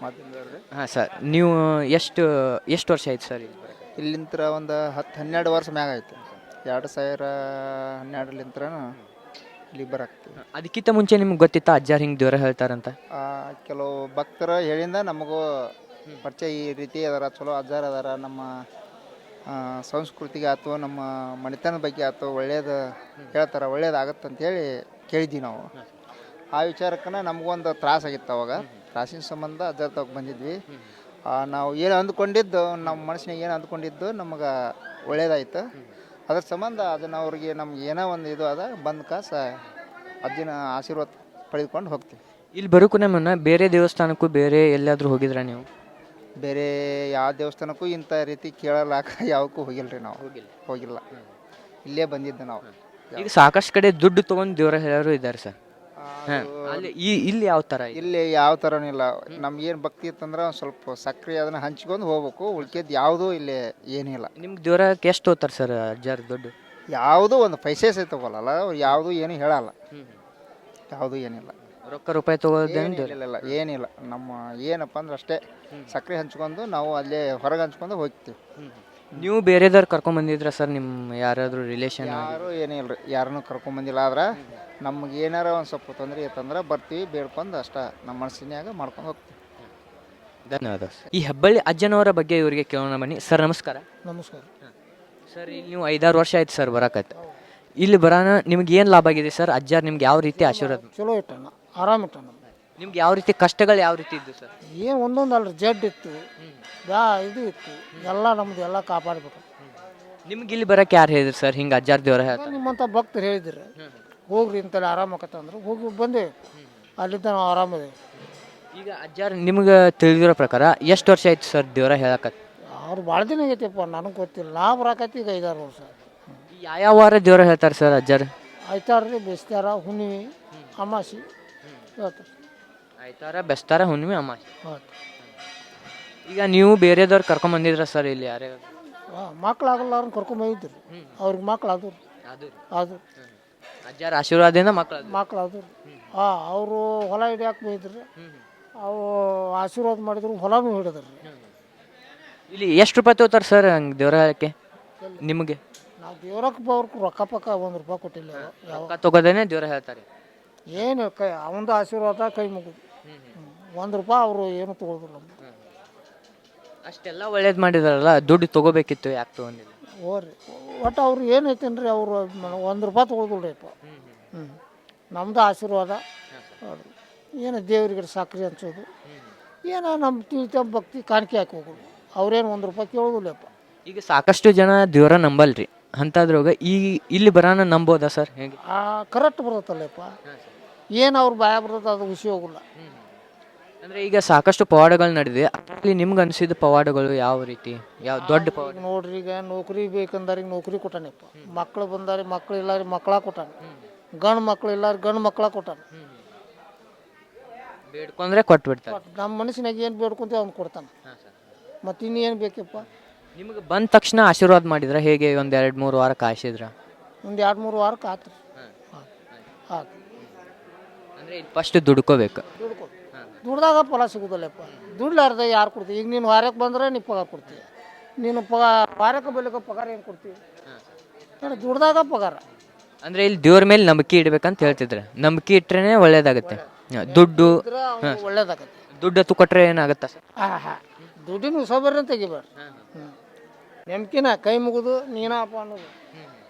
ಮಾಧ್ಯಮದವ್ರಿ. ಹಾಂ ಸರ್, ನೀವು ಎಷ್ಟು ವರ್ಷ ಆಯ್ತು ಸರ್ ಇಲ್ಲಿ ಬರಕ್ಕೆ? ಇಲ್ಲಿಂತ್ರ ಒಂದು 10-12 ವರ್ಷ ಮ್ಯಾಗ ಆಯ್ತು. 2012 ಇಲ್ಲಿ ಬರಾಕ್ತೀವಿ. ಅದಕ್ಕಿಂತ ಮುಂಚೆ ನಿಮ್ಗೆ ಗೊತ್ತಿತ್ತಾ ಅಜ್ಜಾರ್ ಹಿಂಗೆ ದೇವರ ಹೇಳ್ತಾರಂತ? ಕೆಲವು ಭಕ್ತರ ಹೇಳಿಂದ ನಮಗೂ ಪರಿಚಯ ಈ ರೀತಿ ಅದಾರ, ಚಲೋ ಅಜ್ಜಾರ್ ಅದಾರ, ನಮ್ಮ ಸಂಸ್ಕೃತಿಗೆ ಆಯ್ತು, ನಮ್ಮ ಮನೆತನದ ಬಗ್ಗೆ ಆಯ್ತು, ಒಳ್ಳೇದು ಹೇಳ್ತಾರೆ, ಒಳ್ಳೇದಾಗತ್ತಂತೇಳಿ ಕೇಳಿದ್ವಿ ನಾವು. ಆ ವಿಚಾರಕ್ಕನ ನಮಗೊಂದು ತ್ರಾಸ ಆಗಿತ್ತು. ಅವಾಗ ತ್ರಾಸಿನ ಸಂಬಂಧ ಅಜ್ಜಾರ್ ತಗೊ ಬಂದಿದ್ವಿ. ನಾವು ಏನು ಅಂದ್ಕೊಂಡಿದ್ದು, ನಮ್ಮ ಮನಸ್ಸಿನಾಗ ಏನು ಅಂದ್ಕೊಂಡಿದ್ದು ನಮಗೆ ಒಳ್ಳೇದಾಯ್ತು. ಅದ್ರ ಸಂಬಂಧ ಅದನ್ನು ಅವ್ರಿಗೆ ನಮ್ಗೆ ಏನೋ ಒಂದು ಇದು ಅದ ಬಂದ ಕಾಸ ಅಜ್ಜನ ಆಶೀರ್ವಾದ ಪಡೆದುಕೊಂಡು ಹೋಗ್ತೀವಿ. ಇಲ್ಲಿ ಬರೋಕ್ಕೂ ಮುನ್ನ ಬೇರೆ ದೇವಸ್ಥಾನಕ್ಕೂ ಬೇರೆ ಎಲ್ಲಾದರೂ ಹೋಗಿದ್ರಾ ನೀವು? ಬೇರೆ ಯಾವ ದೇವಸ್ಥಾನಕ್ಕೂ ಇಂಥ ರೀತಿ ಕೇಳಲಾಕ ಯಾವಕ್ಕೂ ಹೋಗಿಲ್ರಿ ನಾವು. ಹೋಗಿಲ್ಲ, ಇಲ್ಲೇ ಬಂದಿದ್ದು ನಾವು. ಈಗ ಸಾಕಷ್ಟು ಕಡೆ ದುಡ್ಡು ತೊಗೊಂಡು ದೇವರ ಹೇಳೋರು ಇದ್ದಾರೆ ಸರ್. ಅಲ್ಲಿ ಇಲ್ಲಿ ಯಾವ ಥರ? ಇಲ್ಲಿ ಯಾವ ಥರನೂ ಇಲ್ಲ. ನಮ್ಗೇನು ಭಕ್ತಿ ಇತ್ತಂದ್ರೆ ಒಂದು ಸ್ವಲ್ಪ ಸಕ್ರೆ ಅದನ್ನು ಹಂಚ್ಕೊಂಡು ಹೋಗ್ಬೇಕು. ಉಳ್ಕೆದ್ದು ಯಾವುದೂ ಇಲ್ಲಿ ಏನಿಲ್ಲ. ನಿಮ್ಗೆ ದೇವರಕ್ಕೆ ಎಷ್ಟು ಹೋಗ್ತಾರೆ ಸರ್ ಅಜ್ಜಾರು ದುಡ್ಡು? ಯಾವುದೂ ಒಂದು ಪೈಸೆ ಸಹಿತ ತಗೊಳ್ಳಲ್ಲ. ಯಾವುದೂ ಏನು ಹೇಳಲ್ಲ, ಯಾವುದೂ ಏನಿಲ್ಲ. ರೊಕ್ಕ ರೂಪಾಯಿ ತೊಗೊಳ್ದೇನು? ಇಲ್ಲ ಏನಿಲ್ಲ. ನಮ್ಮ ಏನಪ್ಪ ಅಂದ್ರೆ ಅಷ್ಟೇ ಸಕ್ರೆ ಹಂಚ್ಕೊಂಡು ನಾವು ಅಲ್ಲೇ ಹೊರಗೆ ಹಂಚ್ಕೊಂಡು ಹೋಗ್ತೀವಿ. ನೀವು ಬೇರೆದವ್ರು ಕರ್ಕೊಂಬಂದಿದ್ರ ಸರ್ ನಿಮ್ಮ ಯಾರಾದರೂ ರಿಲೇಷನ್? ಯಾರು ಏನಿಲ್ಲ ರೀ, ಯಾರನ್ನೂ ಕರ್ಕೊಂಬಂದಿಲ್ಲ. ಆದ್ರೆ ನಮ್ಗೆ ಏನಾರ ಒಂದು ಸ್ವಲ್ಪ ತೊಂದರೆ ಇತ್ತಂದ್ರೆ ಬರ್ತೀವಿ, ಬೇಡ್ಕೊಂಡು ಅಷ್ಟ ನಮ್ಮ ಮನಸ್ಸಿನ್ಯಾಗ ಮಾಡ್ಕೊಂಡು ಹೋಗ್ತೀವಿ. ಧನ್ಯವಾದ. ಈ ಹೆಬ್ಬಳ್ಳಿ ಅಜ್ಜನವರ ಬಗ್ಗೆ ಇವರಿಗೆ ಕೇಳೋಣ ಬನ್ನಿ. ಸರ್ ನಮಸ್ಕಾರ. ನಮಸ್ಕಾರ ಸರ್, ಇಲ್ಲಿ ನೀವು 5-6 ವರ್ಷ ಆಯ್ತು ಸರ್ ಬರಕತ್ತೆ. ಇಲ್ಲಿ ಬರೋಣ ನಿಮ್ಗೆ ಏನು ಲಾಭ ಆಗಿದೆ ಸರ್? ಅಜ್ಜಾರ್ ನಿಮ್ಗೆ ಯಾವ ರೀತಿ ಆಶೀರ್ವಾದ? ಚಲೋ ಇಟ್ಟಣ್ಣ, ಆರಾಮ ಇಟ್ಟಣ್ಣ. ನಿಮ್ಗೆ ಯಾವ ರೀತಿ ಕಷ್ಟಗಳು ಯಾವ ರೀತಿ ಇದ್ದು ಸರ್? ಏನು ಒಂದೊಂದು ಅಲ್ರಿ, ಜಡ್ ಇತ್ತು, ಇದು ಇತ್ತು, ಎಲ್ಲ ನಮ್ದು ಎಲ್ಲ ಕಾಪಾಡ್ಬೇಕು. ನಿಮ್ಗೆ ಇಲ್ಲಿ ಬರೋಕೆ ಯಾರು ಹೇಳಿದ್ರು ಸರ್ ಹಿಂಗೆ ಅಜ್ಜಾರ್ ದೇವರ ಹೇಳ್ತಾರೆ? ನಿಮ್ಮಂಥ ಭಕ್ತರು ಹೇಳಿದ್ರು ಹೋಗ್ರಿ ಇಂತಲ್ಲಿ ಆರಾಮಾಕತ್ತ ಅಂದ್ರೆ ಹೋಗಿ ಬಂದೆ. ಅಲ್ಲಿಂದ ನಾವು ಆರಾಮದೇವೆ. ಈಗ ಅಜ್ಜಾರ್ ನಿಮ್ಗೆ ತಿಳಿದಿರೋ ಪ್ರಕಾರ ಎಷ್ಟು ವರ್ಷ ಆಯ್ತು ಸರ್ ದೇವರ ಹೇಳಕತ್ತೆ? ಅವ್ರು ಭಾಳ ದಿನ ಆಗೈತಿಪ್ಪ, ನನಗೆ ಗೊತ್ತಿಲ್ಲ. ನಾ ಬರಾಕತ್ತಿ ಈಗ 5-6 ವರ್ಷ. ಯಾವ ವಾರ ದೇವರ ಹೇಳ್ತಾರೆ ಸರ್ ಅಜ್ಜಾರ್? ಆಯ್ತಾರ ರೀ, ಬೆಸ್ತಾರ, ಹುಣ್ಣಿಮೆ, ಅಮಾಸಿ ಹೇಳ್ತಾರೆ. ಆಯ್ತಾರ, ಬೆಸ್ತಾರ, ಹುಣ್ಣಿಮೆ, ಅಮಾಸಿ. ಹೌದು. ಈಗ ನೀವು ಬೇರೆದವ್ರು ಕರ್ಕೊಂಬಂದಿದ್ರ ಸರ್ ಇಲ್ಲಿ ಯಾರೇ? ಮಕ್ಳಾಗಲ್ಲ ಅವ್ರನ್ನ ಕರ್ಕೊಂಬಂದಿದ್ರು. ಅವ್ರಿಗೆ ಮಕ್ಳು ಆದ್ರು ಅದು ಅಜ್ಜಾರ ಆಶೀರ್ವಾದದಿಂದ ಮಕ್ಳು ಆದ್ರು. ಅವರು ಹೊಲ ಹಿಡಿಯಾಕೆ ಬಂದಿದ್ರು. ಅವು ಆಶೀರ್ವಾದ ಮಾಡಿದ್ರು, ಹೊಲನೂ ಹಿಡಿದ್ರಿ. ಇಲ್ಲಿ ಎಷ್ಟು ರೂಪಾಯಿ ತಗೋತಾರೆ ಸರ್ ಹಂಗೆ ದೇವರ ಹೇಳಕ್ಕೆ ನಿಮಗೆ? ನಾವು ದೇವ್ರಕ್ಕೆ ಅವ್ರಿಗೆ ರೊಕ್ಕ ಪಕ್ಕ ₹1 ಕೊಟ್ಟಿಲ್ಲ. ರೊಕ್ಕ ತಗೋದೇನೆ ದೇವರ ಹೇಳ್ತಾರೆ? ಏನು ಕೈ ಅವಂದು ಆಶೀರ್ವಾದ ಕೈ ಮುಗಿದು ₹1 ಅವರು ಏನು ತೊಗೊಳೋದಿಲ್ಲ. ಅಷ್ಟೆಲ್ಲ ಒಳ್ಳೇದು ಮಾಡಿದಾರಲ್ಲ, ದುಡ್ಡು ತೊಗೋಬೇಕಿತ್ತು, ಯಾಕೆ ತೊಗೊಂಡಿಲ್ಲ? ಹೋರಿ ಒಟ್ಟು ಅವ್ರು ಏನೈತೇನ್ರಿ, ಅವರು ₹1 ತೊಗೊಳೋದಿಲ್ಲಪ್ಪ. ನಮ್ಮದು ಆಶೀರ್ವಾದ. ಏನು ದೇವರಿಗೆ ಸಕ್ರೆ ಹಂಚೋದು, ಏನೋ ನಮ್ಮ ತಿಳಿತ ಭಕ್ತಿ ಕಾಣಿಕೆ ಹಾಕಿ ಹೋಗೋದು. ಅವ್ರೇನು ₹1 ಕೇಳೋದಿಲ್ಲಪ್ಪ. ಈಗ ಸಾಕಷ್ಟು ಜನ ದೇವರ ನಂಬಲ್ರಿ, ಅಂತಾದ್ರಾಗ ಇಲ್ಲಿ ಬರೋಣ ನಂಬೋದಾ ಸರ್? ಹೇಗೆ ಕರೆಕ್ಟ್ ಬರ್ತಲ್ಲಪ್ಪ. ಏನು ಅವ್ರು ಭಯ ಬರ್ತದೆ, ಅದು ಖುಷಿ ಹೋಗಲ್ಲ. ಅಂದರೆ ಈಗ ಸಾಕಷ್ಟು ಪವಾಡಗಳು ನಡೆದಿದೆ. ಅಲ್ಲಿ ನಿಮ್ಗೆ ಅನಿಸಿದ ಪವಾಡಗಳು ಯಾವ ರೀತಿ? ಯಾವ ದೊಡ್ಡ ಪವಾಡ? ನೋಡ್ರಿ, ಈಗ ನೌಕರಿ ಬೇಕಂದಾರಿಗೆ ನೌಕರಿ ಕೊಟ್ಟಾನಪ್ಪ. ಮಕ್ಳು ಬಂದಾರೆ, ಮಕ್ಳು ಇಲ್ಲಾರಿ ಮಕ್ಕಳ ಕೊಟ್ಟಾನ. ಗಂಡು ಮಕ್ಳು ಇಲ್ಲಾರಿ ಗಂಡು ಮಕ್ಕಳ ಕೊಟ್ಟಾನ. ಬೇಡ್ಕೊಂಡ್ರೆ ಕೊಟ್ಬಿಡ್ತಾರೆ. ನಮ್ಮ ಮನಸ್ಸಿನಾಗ ಏನು ಬೇಡ್ಕೊಂತೀವಿ ಅವ್ನು ಕೊಡ್ತಾನೆ. ಮತ್ತು ಇನ್ನೇನು ಬೇಕಪ್ಪ? ನಿಮ್ಗೆ ಬಂದ ತಕ್ಷಣ ಆಶೀರ್ವಾದ ಮಾಡಿದ್ರೆ ಹೇಗೆ? ಒಂದು 2-3 ವಾರ ಕಾಯಿಸಿದ್ರ? ಒಂದು 2-3 ವಾರಕ್ಕೆ ಆತು. ಆತು. ಅಂದರೆ ಇಲ್ಲಿ ಫಸ್ಟ್ ದುಡ್ಕೋಬೇಕು. ದುಡ್ದಾಗ ಫಲ ಸಿಗೋದಿಲ್ಲಪ್ಪ. ದುಡ್ಲಾರ್ದ ಯಾರು ಕೊಡ್ತೀವಿ? ಈಗ ನೀನು ವಾರಕ್ಕೆ ಬಂದರೆ ನೀವು ಪಗಾರ ಕೊಡ್ತೀವಿ. ನೀನು ವಾರಕ್ಕೆ ಬೆಳಗ್ಗೆ ಪಗಾರ ಏನು ಕೊಡ್ತೀವಿ? ದುಡ್ದಾಗ ಪಗಾರ. ಅಂದರೆ ಇಲ್ಲಿ ದೇವ್ರ ಮೇಲೆ ನಂಬಿಕೆ ಇಡ್ಬೇಕಂತ ಹೇಳ್ತಿದ್ರೆ, ನಂಬಿಕೆ ಇಟ್ರೇ ಒಳ್ಳೇದಾಗುತ್ತೆ. ದುಡ್ಡು ಒಳ್ಳೇದಾಗತ್ತೆ. ದುಡ್ಡು ಹತ್ತು ಕೊಟ್ರೆ ಏನಾಗುತ್ತೆ ಸರ್? ದುಡ್ಡಿನ ಹೊಸಬರ್ನ ತೆಗಿಬೇಡ. ನೆಮ್ಕಿನ ಕೈ ಮುಗಿದು ನೀನಪ್ಪ ಅನ್ನೋದು.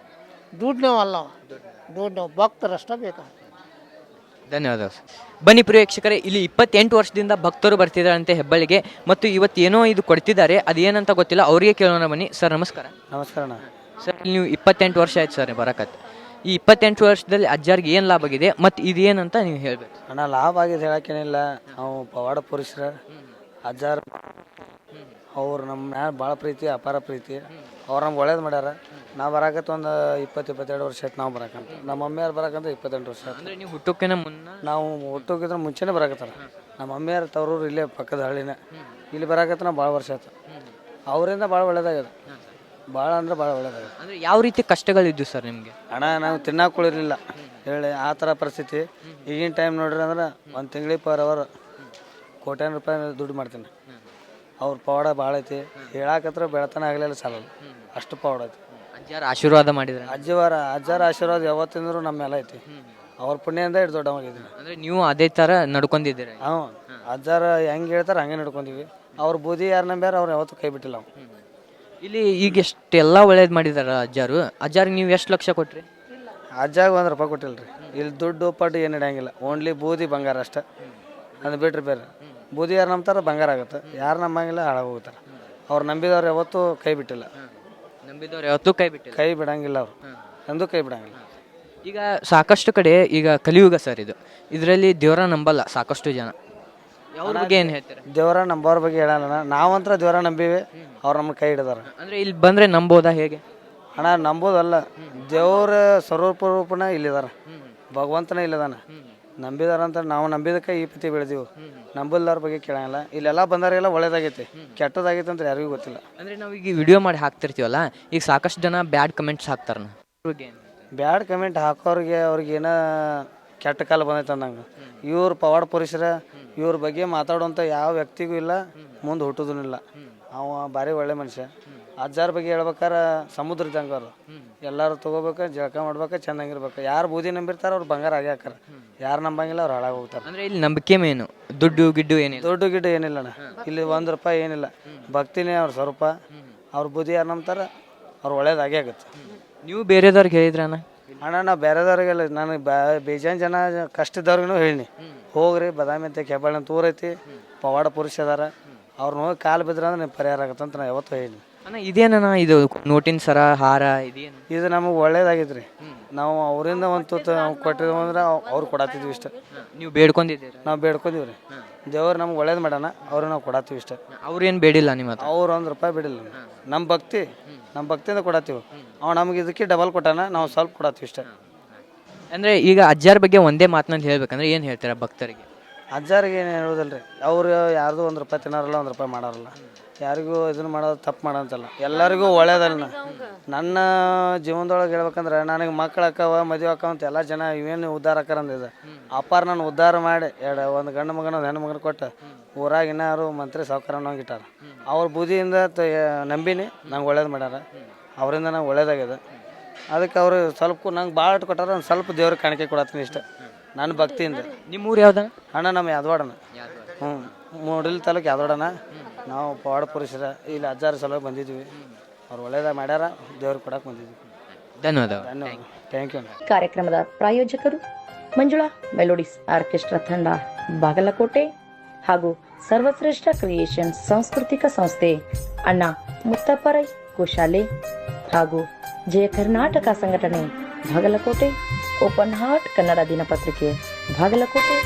ದುಡ್ಡು ಅಲ್ಲ, ದುಡ್ಡು ಭಕ್ತರಷ್ಟೇ ಬೇಕಾ. ಧನ್ಯವಾದ. ಬನ್ನಿ ಪ್ರೇಕ್ಷಕರೇ, ಇಲ್ಲಿ 28 ವರ್ಷದಿಂದ ಭಕ್ತರು ಬರ್ತಿದ್ದಾರಂತೆ ಹೆಬ್ಬಳ್ಳಿಗೆ, ಮತ್ತು ಇವತ್ತು ಏನೋ ಇದು ಕೊಡ್ತಿದ್ದಾರೆ, ಅದೇನಂತ ಗೊತ್ತಿಲ್ಲ, ಅವರಿಗೆ ಕೇಳೋಣ ಬನ್ನಿ. ಸರ್ ನಮಸ್ಕಾರ. ನಮಸ್ಕಾರ ಸರ್, ನೀವು 28 ವರ್ಷ ಆಯ್ತು ಸರ್ ಬರಕತ್ತೆ. ಈ 28 ವರ್ಷದಲ್ಲಿ ಅಜ್ಜಾರಿಗೆ ಏನು ಲಾಭ ಆಗಿದೆ ಮತ್ತು ಇದೇನಂತ ನೀವು ಹೇಳ್ಬೇಕು? ಅಣ್ಣ, ಲಾಭ ಆಗಿದೆ ಹೇಳಕ್ಕೇನಿಲ್ಲ. ನಾವು ಪವಾಡ ಪುರುಷರ ಅಜ್ಜಾರ ಅವ್ರು ನಮ್ಮ ಮ್ಯಾಲ ಭಾಳ ಪ್ರೀತಿ, ಅಪಾರ ಪ್ರೀತಿ. ಅವ್ರು ನಮ್ಗೆ ಒಳ್ಳೇದು ಮಾಡ್ಯಾರ. ನಾವು ಬರಾಕತ್ತ ಒಂದು 20-22 ವರ್ಷ ಆಯ್ತು ನಾವು ಬರಾಕಂತ. ನಮ್ಮ ಮಮ್ಮಿಯವ್ರು ಬರಾಕಂತ 28 ವರ್ಷ ಆಯ್ತು. ಅಂದರೆ ನೀವು ಹುಟ್ಟೋಕ್ಕಿಂತ ಮುನ್ನ ನಾವು ಹುಟ್ಟೋಗಿದ್ರೆ ಮುಂಚೆನೇ ಬರಾಕತ್ತಾರ. ನಮ್ಮ ಮಮ್ಮಿಯವ್ರ ತವ್ರೂರು ಇಲ್ಲೇ ಪಕ್ಕದ ಹಳ್ಳಿನೇ. ಇಲ್ಲಿ ಬರಾಕತ್ತ ನಾವು ಭಾಳ ವರ್ಷ ಆಯ್ತು. ಅವರಿಂದ ಭಾಳ ಒಳ್ಳೇದಾಗ್ಯದ, ಭಾಳ ಅಂದ್ರೆ ಭಾಳ ಒಳ್ಳೇದಾಗ್ಯದ. ಅಂದರೆ ಯಾವ ರೀತಿ ಕಷ್ಟಗಳಿದ್ದು ಸರ್ ನಿಮಗೆ? ಹಣ ನಾವು ತಿನ್ನಾಕೊಳ್ಳಿರಲಿಲ್ಲ ಹೇಳಿ, ಆ ಥರ ಪರಿಸ್ಥಿತಿ. ಈಗಿನ ಟೈಮ್ ನೋಡ್ರಿ ಅಂದ್ರೆ ಒಂದು ತಿಂಗಳಿಗೆ ಪರ್ ಅವರ್ ಕೋಟ್ಯಾನು ರೂಪಾಯಿ ದುಡ್ಡು ಮಾಡ್ತೀನಿ. ಅವ್ರ ಪವಾಡ ಭಾಳ ಐತಿ. ಹೇಳಾಕತ್ರ ಬೆಳತನ ಆಗಲಿಲ್ಲ ಸಾಲಲ್ಲ, ಅಷ್ಟು ಪವಾಡ ಐತಿ. ಅಜ್ಜಾರು ಆಶೀರ್ವಾದ ಮಾಡಿದ್ರೆ? ಅಜ್ಜಾರ ಆಶೀರ್ವಾದ ಯಾವತ್ತಿಂದ್ರು ನಮ್ಮ ಮೇಲೆ ಐತಿ. ಅವ್ರ ಪುಣ್ಯದಿಂದ ಇಟ್ಟು ದೊಡ್ಡವಾಗಿದ್ದೀನಿ. ಅಂದರೆ ನೀವು ಅದೇ ಥರ ನಡ್ಕೊಂಡಿದ್ದೀರಿ? ಹ್ಞೂ, ಅಜ್ಜಾರ ಹೆಂಗೆ ಹೇಳ್ತಾರೆ ಹಂಗೆ ನಡ್ಕೊಂತೀವಿ. ಅವ್ರ ಬೂದಿ ಯಾರು ನಂಬ್ಯಾರ ಅವ್ರು ಯಾವತ್ತೂ ಕೈ ಬಿಟ್ಟಿಲ್ಲ ನಾವು. ಇಲ್ಲಿ ಈಗ ಎಷ್ಟೆಲ್ಲ ಒಳ್ಳೇದು ಮಾಡಿದಾರ ಅಜ್ಜಾರು. ಅಜ್ಜಾರಿಗೆ ನೀವು ಎಷ್ಟು ಲಕ್ಷ ಕೊಟ್ರಿ? ಅಜ್ಜಾಗ ₹1 ಕೊಟ್ಟಿಲ್ಲ ರೀ. ಇಲ್ಲಿ ದುಡ್ಡು ಪಡ್ಡು ಏನು ಹಿಡಿಯಂಗಿಲ್ಲ. ಓನ್ಲಿ ಬೂದಿ ಬಂಗಾರ ಅಷ್ಟೇ. ಅದು ಬಿಟ್ರೆ ಬೇರೆ ಬೂದಿ ಯಾರು ನಂಬ್ತಾರೆ ಬಂಗಾರ ಆಗುತ್ತೆ. ಯಾರು ನಂಬಂಗಿಲ್ಲ ಹಾಳಾಗೋಗ್ತಾರೆ. ಅವ್ರು ನಂಬಿದವ್ರು ಯಾವತ್ತೂ ಕೈ ಬಿಟ್ಟಿಲ್ಲ. ನಂಬಿದವ್ರು ಯಾವತ್ತೂ ಕೈ ಬಿಟ್ಟಿಲ್ಲ, ಕೈ ಬಿಡಂಗಿಲ್ಲ. ಅವರು ಎಂದೂ ಕೈ ಬಿಡಂಗಿಲ್ಲ. ಈಗ ಸಾಕಷ್ಟು ಕಡೆ ಈಗ ಕಲಿಯುಗ ಸರ್ ಇದು, ಇದರಲ್ಲಿ ದೇವರ ನಂಬಲ್ಲ ಸಾಕಷ್ಟು ಜನ. ಅವ್ರ ಬಗ್ಗೆ ಏನು ಹೇಳ್ತಾರೆ? ದೇವರ ನಂಬೋರ ಬಗ್ಗೆ ಹೇಳಲ್ಲ. ನಾವಂತ್ರ ದೇವರ ನಂಬೀವಿ, ಅವ್ರು ನಮ್ಗೆ ಕೈ ಹಿಡಿದಾರ. ಅಂದರೆ ಇಲ್ಲಿ ಬಂದರೆ ನಂಬೋದಾ ಹೇಗೆ? ಅಣ್ಣ ನಂಬೋದಲ್ಲ, ದೇವ್ರ ಸ್ವರೂಪ ರೂಪನ ಇಲ್ಲಿದಾರ, ಭಗವಂತನ ಇಲ್ಲಿದಾನ. ನಂಬಿದಾರಂತ ನಾವು ನಂಬಿದಕ್ಕೆ ಈ ಪತಿ ಬೆಳೆದೀವಿ. ನಂಬಲ್ದಾರ ಬಗ್ಗೆ ಕೇಳಂಗಿಲ್ಲ. ಇಲ್ಲೆಲ್ಲ ಬಂದಾರೆಲ್ಲ ಒಳ್ಳೇದಾಗೈತಿ, ಕೆಟ್ಟದಾಗೈತೆ ಅಂತ ಯಾರಿಗೂ ಗೊತ್ತಿಲ್ಲ. ಅಂದರೆ ನಾವು ಈಗ ವಿಡಿಯೋ ಮಾಡಿ ಹಾಕ್ತಿರ್ತೀವಲ್ಲ, ಈಗ ಸಾಕಷ್ಟು ಜನ ಬ್ಯಾಡ್ ಕಮೆಂಟ್ಸ್ ಹಾಕ್ತಾರೆ. ಬ್ಯಾಡ್ ಕಮೆಂಟ್ ಹಾಕೋರಿಗೆ ಅವ್ರಿಗೇನ ಕೆಟ್ಟ ಕಾಲ ಬಂದೈತೆ ಅಂದಂಗೆ. ಇವ್ರು ಪವಾಡ ಪುರುಷರ, ಇವ್ರ ಬಗ್ಗೆ ಮಾತಾಡುವಂಥ ಯಾವ ವ್ಯಕ್ತಿಗೂ ಇಲ್ಲ, ಮುಂದೆ ಹುಟ್ಟೋದೂ ಇಲ್ಲ. ಅವ ಭಾರಿ ಒಳ್ಳೆ ಮನುಷ್ಯ. ಅಜ್ಜಾರ ಬಗ್ಗೆ ಹೇಳ್ಬೇಕಾರೆ ಸಮುದ್ರ ಇದ್ದಂಗೆ ಅವರು. ಎಲ್ಲರೂ ತೊಗೋಬೇಕು, ಜಳಕ ಮಾಡ್ಬೇಕು, ಚೆನ್ನಾಗಿರ್ಬೇಕು. ಯಾರು ಬೂದಿ ನಂಬಿರ್ತಾರ ಅವ್ರು ಬಂಗಾರ ಆಗಿ ಹಾಕಾರ. ಯಾರು ನಂಬಂಗಿಲ್ಲ ಅವ್ರು ಹಾಳಾಗಿ ಹೋಗ್ತಾರೆ. ಅಂದರೆ ಇಲ್ಲಿ ನಂಬಿಕೆ ಮೇನು, ದುಡ್ಡು ಗಿಡ್ಡು ಏನಿಲ್ಲ. ದುಡ್ಡು ಗಿಡ್ಡು ಏನಿಲ್ಲ ಅಣ್ಣ. ಇಲ್ಲಿ ₹1 ಏನಿಲ್ಲ. ಭಕ್ತಿನೇ ಅವ್ರ ಸ್ವರೂಪ. ಅವ್ರ ಬೂದಿ ಯಾರು ನಂಬ್ತಾರೆ ಅವ್ರು ಒಳ್ಳೇದಾಗೇ ಆಗುತ್ತೆ. ನೀವು ಬೇರೆದವ್ರಿಗೆ ಹೇಳಿದ್ರಣ್ಣ? ಅಣ್ಣ ನಾವು ಬೇರೆದವ್ರಿಗೆಲ್ಲ ನನಗೆ ಬೇಜಾನ್ ಜನ ಕಷ್ಟದವ್ರಿಗೂ ಹೇಳಿನಿ, ಹೋಗ್ರಿ ಬದಾಮಿ ಅಂತ ಕೆಬ್ಬಾಳಿ ಅಂತ ಊರೈತಿ, ಪವಾಡ ಪುರುಷ ಅದಾರ, ಅವ್ರನ್ನ ಹೋಗಿ ಕಾಲು ಬಿದ್ರೆ ಅಂದ್ರೆ ನೀವು ಪರಿಹಾರ ಆಗುತ್ತೆ ಅಂತ ನಾನು ಯಾವತ್ತೂ ಹೇಳಿ. ಅಣ್ಣ ಇದೇನಣ್ಣ ಇದು ನೋಟಿನ ಸರ ಹಾರ ಇದೇನು? ಇದು ನಮಗೆ ಒಳ್ಳೇದಾಗಿತ್ತು ರೀ. ನಾವು ಅವರಿಂದ ಒಂದು ತುತ್ತು ಕೊಟ್ಟಿದ್ವು ಅಂದ್ರೆ ಅವ್ರು ಕೊಡತ್ತಿದ್ವಿ ಇಷ್ಟ. ನೀವು ಬೇಡ್ಕೊಂಡಿದ್ದೀರಿ? ನಾವು ಬೇಡ್ಕೊಂಡಿವಿ ರೀ. ದೇವ್ರು ನಮ್ಗೆ ಒಳ್ಳೇದು ಮಾಡೋಣ, ಅವ್ರಿಗೆ ನಾವು ಕೊಡತ್ತೀವಿ ಇಷ್ಟ. ಅವ್ರೇನು ಬೇಡಿಲ್ಲ ನಿಮ್ಮ ಹತ್ರ? ಅವ್ರು ₹1 ಬಿಡಿಲ್ಲ. ನಮ್ಮ ಭಕ್ತಿಯಿಂದ ಕೊಡತ್ತೀವಿ. ಅವ್ನು ನಮ್ಗೆ ಇದಕ್ಕೆ ಡಬಲ್ ಕೊಟ್ಟಾನ, ನಾವು ಸ್ವಲ್ಪ ಕೊಡತ್ತೀವಿ ಇಷ್ಟ. ಅಂದರೆ ಈಗ ಅಜ್ಜಾರ ಬಗ್ಗೆ ಒಂದೇ ಮಾತಿನಲ್ಲಿ ಹೇಳ್ಬೇಕಂದ್ರೆ ಏನು ಹೇಳ್ತೀರಾ ಭಕ್ತರಿಗೆ? ಅಜ್ಜಾರಿಗೆ ಏನು ಹೇಳೋದಿಲ್ಲ ರೀ. ಅವ್ರು ಯಾರ್ದು ₹1 ತಿನ್ನಾರಲ್ಲ, ₹1 ಮಾಡಾರಲ್ಲ. ಯಾರಿಗೂ ಇದನ್ನು ಮಾಡೋದು ತಪ್ಪು ಮಾಡೋಂತಲ್ಲ, ಎಲ್ಲರಿಗೂ ಒಳ್ಳೇದಲ್ಲ. ನನ್ನ ಜೀವನದೊಳಗೆ ಹೇಳ್ಬೇಕಂದ್ರೆ ನನಗೆ ಮಕ್ಳು ಅಕ್ಕವ, ಮದುವೆ ಅಕ್ಕವ ಅಂತ ಎಲ್ಲ ಜನ ಇವೇನು ಉದ್ಧಾರ ಅಕ್ಕಾರಂದಿದೆ. ಅಪ್ಪಾರ ನಾನು ಉದ್ಧಾರ ಮಾಡಿ ಒಂದು ಗಂಡು ಮಗನ ಒಂದು ಹೆಣ್ಣು ಮಗನ ಕೊಟ್ಟು ಊರಾಗ ಇನ್ನಾರು ಮಂತ್ರಿ ಸಾವುಕಾರನ ಇಟ್ಟಾರ. ಅವ್ರ ಬುದ್ಧಿಯಿಂದ ನಂಬಿನಿ ನಂಗೆ ಒಳ್ಳೇದು ಮಾಡ್ಯಾರ. ಅವರಿಂದ ನಂಗೆ ಒಳ್ಳೇದಾಗಿದೆ. ಅದಕ್ಕೆ ಅವರು ಸ್ವಲ್ಪ ನಂಗೆ ಭಾಳ ಇಟ್ಟು ಕೊಟ್ಟಾರ. ಒಂದು ಸ್ವಲ್ಪ ದೇವ್ರಿಗೆ ಕಾಣಿಕೆ ಕೊಡತ್ತೀನಿ ಇಷ್ಟ ನನ್ನ ಭಕ್ತಿಯಿಂದ. ನಿಮ್ಮ ಊರು ಯಾವ್ದು ಅಣ್ಣ? ನಮ್ಮ ಯಾದವಾಡನ. ಮೂಡಲ್ ತಾಲೂಕು ಯಾದವಾಡನ. ನಾವು ಪವಾಡ ಪುರುಷರ ಇಲ್ಲಿ ಅಜ್ಜಾರ ಸಲ ಬಂದಿದ್ವಿ. ಅವ್ರು ಒಳ್ಳೇದಾಗ ಮಾಡ್ಯಾರ, ದೇವ್ರಿಗೆ ಕೊಡಕ್ಕೆ ಬಂದಿದ್ವಿ. ಧನ್ಯವಾದ. Thank you. ಕಾರ್ಯಕ್ರಮದ ಪ್ರಾಯೋಜಕರು ಮಂಜುಳಾ ಮೆಲೋಡಿಸ್ ಆರ್ಕೆಸ್ಟ್ರಾ ತಂಡ ಬಾಗಲಕೋಟೆ ಹಾಗೂ ಸರ್ವಶ್ರೇಷ್ಠ ಕ್ರಿಯೇಷನ್ ಸಾಂಸ್ಕೃತಿಕ ಸಂಸ್ಥೆ ಅಣ್ಣ ಮುತ್ತಪ್ಪರೈ ಗೋಶಾಲೆ ಹಾಗೂ ಜಯ ಕರ್ನಾಟಕ ಸಂಘಟನೆ ಬಾಗಲಕೋಟೆ, ಓಪನ್ ಹಾರ್ಟ್ ಕನ್ನಡ ದಿನಪತ್ರಿಕೆ ಬಾಗಲಕೋಟೆ.